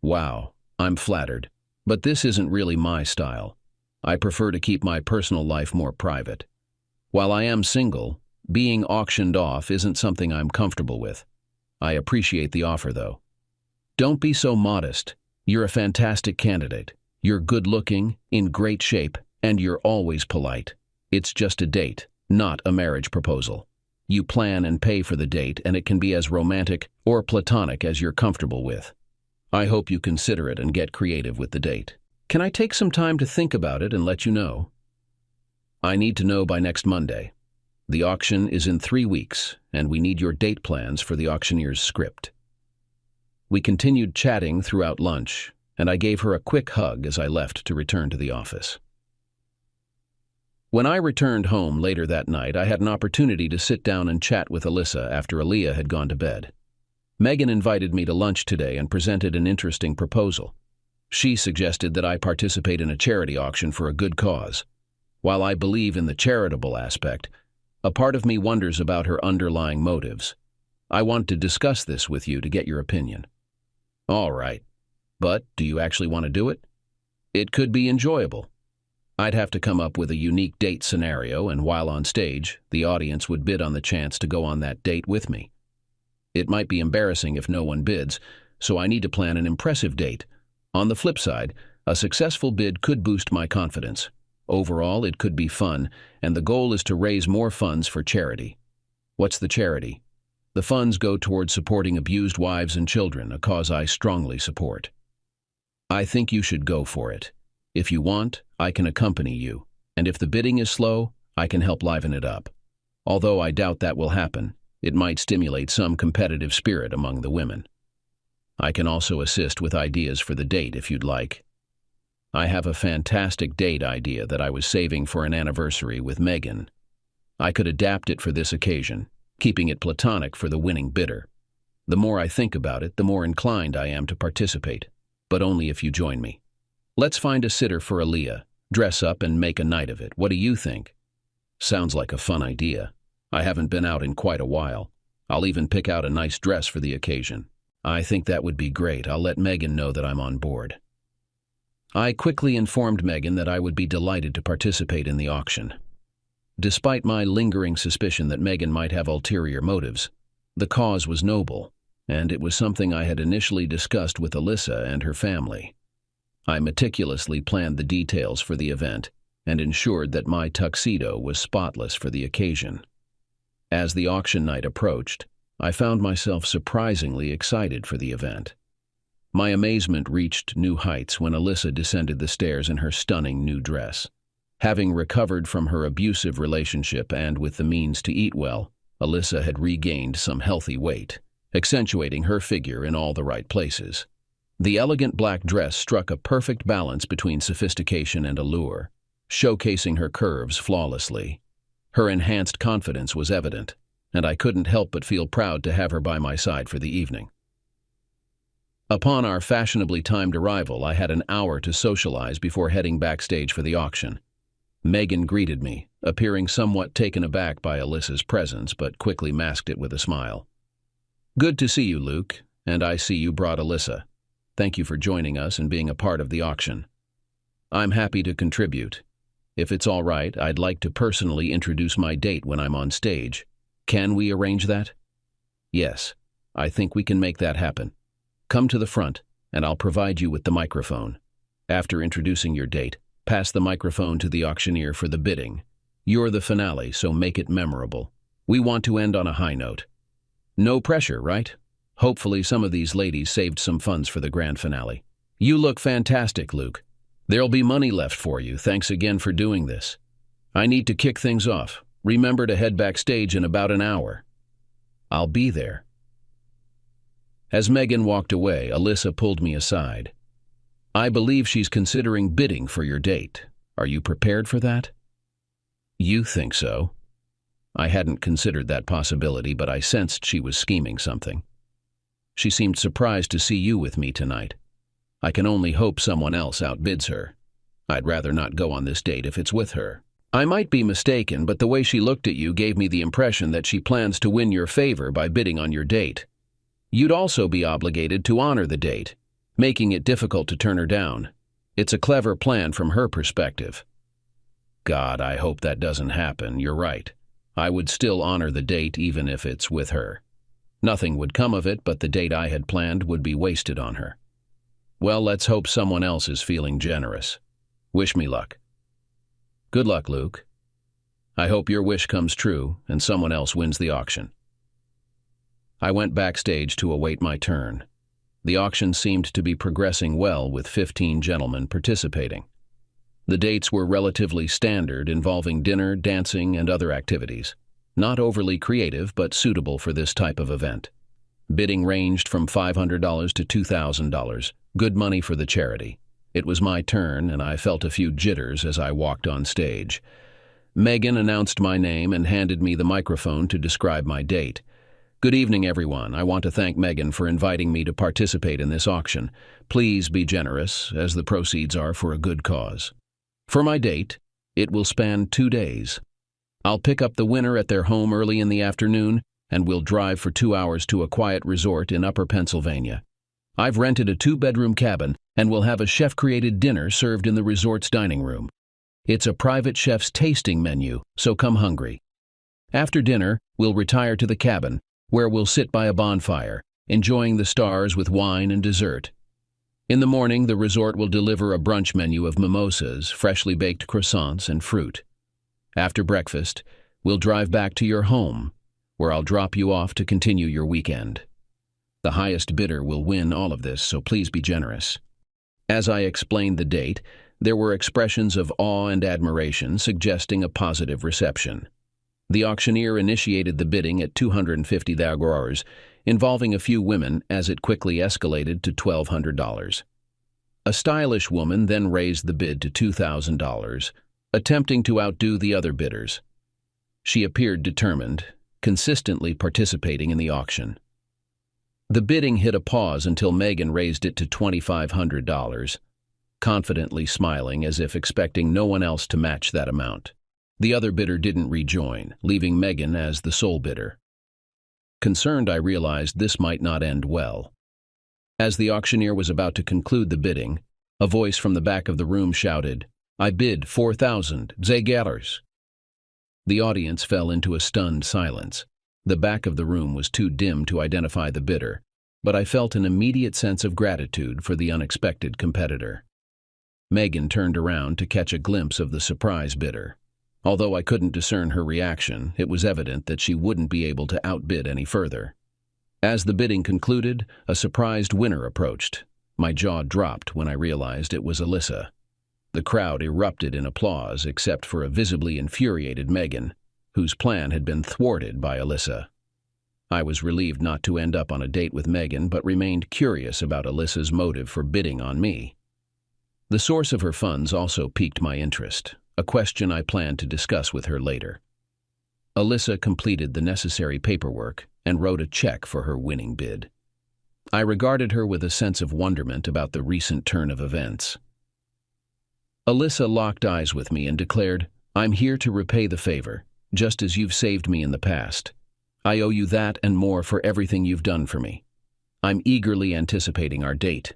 "Wow, I'm flattered, but this isn't really my style. I prefer to keep my personal life more private. While I am single, being auctioned off isn't something I'm comfortable with. I appreciate the offer, though." "Don't be so modest. You're a fantastic candidate. You're good-looking, in great shape, and you're always polite. It's just a date, not a marriage proposal. You plan and pay for the date, and it can be as romantic or platonic as you're comfortable with. I hope you consider it and get creative with the date. Can I take some time to think about it and let you know?" "I need to know by next Monday. The auction is in 3 weeks, and we need your date plans for the auctioneer's script." We continued chatting throughout lunch, and I gave her a quick hug as I left to return to the office. When I returned home later that night, I had an opportunity to sit down and chat with Alyssa after Aaliyah had gone to bed. Megan invited me to lunch today and presented an interesting proposal. She suggested that I participate in a charity auction for a good cause. While I believe in the charitable aspect, a part of me wonders about her underlying motives. I want to discuss this with you to get your opinion. "All right. But do you actually want to do it?" "It could be enjoyable. I'd have to come up with a unique date scenario, and while on stage, the audience would bid on the chance to go on that date with me. It might be embarrassing if no one bids, so I need to plan an impressive date. On the flip side, a successful bid could boost my confidence. Overall, it could be fun, and the goal is to raise more funds for charity." "What's the charity?" "The funds go towards supporting abused wives and children, a cause I strongly support." "I think you should go for it. If you want, I can accompany you, and if the bidding is slow, I can help liven it up. Although I doubt that will happen, it might stimulate some competitive spirit among the women. I can also assist with ideas for the date if you'd like. I have a fantastic date idea that I was saving for an anniversary with Megan. I could adapt it for this occasion, keeping it platonic for the winning bidder. The more I think about it, the more inclined I am to participate, but only if you join me. Let's find a sitter for Aaliyah, dress up and make a night of it. What do you think?" "Sounds like a fun idea. I haven't been out in quite a while. I'll even pick out a nice dress for the occasion." "I think that would be great. I'll let Megan know that I'm on board." I quickly informed Megan that I would be delighted to participate in the auction. Despite my lingering suspicion that Megan might have ulterior motives, the cause was noble, and it was something I had initially discussed with Alyssa and her family. I meticulously planned the details for the event and ensured that my tuxedo was spotless for the occasion. As the auction night approached, I found myself surprisingly excited for the event. My amazement reached new heights when Alyssa descended the stairs in her stunning new dress. Having recovered from her abusive relationship and with the means to eat well, Alyssa had regained some healthy weight, accentuating her figure in all the right places. The elegant black dress struck a perfect balance between sophistication and allure, showcasing her curves flawlessly. Her enhanced confidence was evident, and I couldn't help but feel proud to have her by my side for the evening. Upon our fashionably timed arrival, I had an hour to socialize before heading backstage for the auction. Megan greeted me, appearing somewhat taken aback by Alyssa's presence, but quickly masked it with a smile. "Good to see you, Luke, and I see you brought Alyssa. Thank you for joining us and being a part of the auction. I'm happy to contribute. If it's all right, I'd like to personally introduce my date when I'm on stage. Can we arrange that?" "Yes, I think we can make that happen. Come to the front, and I'll provide you with the microphone. After introducing your date, pass the microphone to the auctioneer for the bidding. You're the finale, so make it memorable. We want to end on a high note. No pressure, right? Hopefully some of these ladies saved some funds for the grand finale. You look fantastic, Luke. There'll be money left for you. Thanks again for doing this. I need to kick things off. Remember to head backstage in about an hour." "I'll be there." As Megan walked away, Alyssa pulled me aside. "I believe she's considering bidding for your date. Are you prepared for that?" "You think so?" I hadn't considered that possibility, but I sensed she was scheming something. "She seemed surprised to see you with me tonight. I can only hope someone else outbids her. I'd rather not go on this date if it's with her. I might be mistaken, but the way she looked at you gave me the impression that she plans to win your favor by bidding on your date. You'd also be obligated to honor the date, making it difficult to turn her down. It's a clever plan from her perspective." "God, I hope that doesn't happen. You're right. I would still honor the date even if it's with her. Nothing would come of it, but the date I had planned would be wasted on her. Well, let's hope someone else is feeling generous. Wish me luck." "Good luck, Luke. I hope your wish comes true and someone else wins the auction." I went backstage to await my turn. The auction seemed to be progressing well, with 15 gentlemen participating. The dates were relatively standard, involving dinner, dancing, and other activities. Not overly creative, but suitable for this type of event. Bidding ranged from $500 to $2,000, good money for the charity. It was my turn, and I felt a few jitters as I walked on stage. Megan announced my name and handed me the microphone to describe my date. "Good evening, everyone. I want to thank Megan for inviting me to participate in this auction. Please be generous, as the proceeds are for a good cause. For my date, it will span 2 days. I'll pick up the winner at their home early in the afternoon, and we'll drive for 2 hours to a quiet resort in Upper Pennsylvania. I've rented a 2-bedroom cabin, and we'll have a chef-created dinner served in the resort's dining room. It's a private chef's tasting menu, so come hungry. After dinner, we'll retire to the cabin, where we'll sit by a bonfire, enjoying the stars with wine and dessert. In the morning, the resort will deliver a brunch menu of mimosas, freshly baked croissants, and fruit. After breakfast, we'll drive back to your home, where I'll drop you off to continue your weekend. The highest bidder will win all of this, so please be generous." As I explained the date, there were expressions of awe and admiration, suggesting a positive reception. The auctioneer initiated the bidding at $250,000, involving a few women, as it quickly escalated to $1,200. A stylish woman then raised the bid to $2,000, attempting to outdo the other bidders. She appeared determined, consistently participating in the auction. The bidding hit a pause until Megan raised it to $2,500, confidently smiling as if expecting no one else to match that amount. The other bidder didn't rejoin, leaving Megan as the sole bidder. Concerned, I realized this might not end well. As the auctioneer was about to conclude the bidding, a voice from the back of the room shouted, "I bid 4,000 $. The audience fell into a stunned silence. The back of the room was too dim to identify the bidder, but I felt an immediate sense of gratitude for the unexpected competitor. Megan turned around to catch a glimpse of the surprise bidder. Although I couldn't discern her reaction, it was evident that she wouldn't be able to outbid any further. As the bidding concluded, a surprised winner approached, My jaw dropped when I realized it was Alyssa. The crowd erupted in applause except for a visibly infuriated Megan, whose plan had been thwarted by Alyssa. I was relieved not to end up on a date with Megan, but remained curious about Alyssa's motive for bidding on me. The source of her funds also piqued my interest, a question I planned to discuss with her later. Alyssa completed the necessary paperwork and wrote a check for her winning bid. I regarded her with a sense of wonderment about the recent turn of events. Alyssa locked eyes with me and declared, "I'm here to repay the favor, just as you've saved me in the past. I owe you that and more for everything you've done for me. I'm eagerly anticipating our date."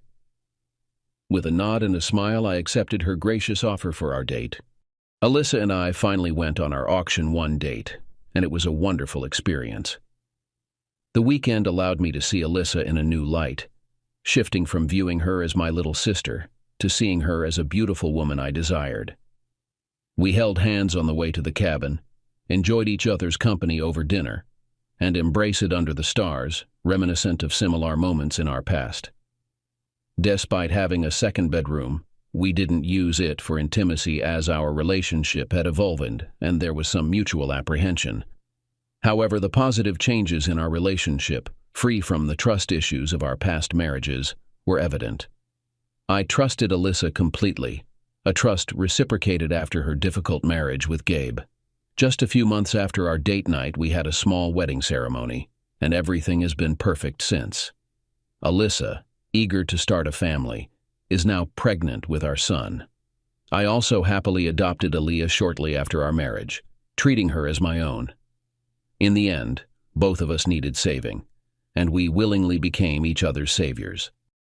With a nod and a smile, I accepted her gracious offer for our date. Alyssa and I finally went on our auction 1 date, and it was a wonderful experience. The weekend allowed me to see Alyssa in a new light, shifting from viewing her as my little sister to seeing her as a beautiful woman I desired. We held hands on the way to the cabin, enjoyed each other's company over dinner, and embraced under the stars, reminiscent of similar moments in our past. Despite having a second bedroom, we didn't use it for intimacy as our relationship had evolved and there was some mutual apprehension. However, the positive changes in our relationship, free from the trust issues of our past marriages, were evident. I trusted Alyssa completely, a trust reciprocated after her difficult marriage with Gabe. Just a few months after our date night, we had a small wedding ceremony, and everything has been perfect since. Alyssa, eager to start a family, is now pregnant with our son. I also happily adopted Aaliyah shortly after our marriage, treating her as my own. In the end, both of us needed saving, and we willingly became each other's saviors.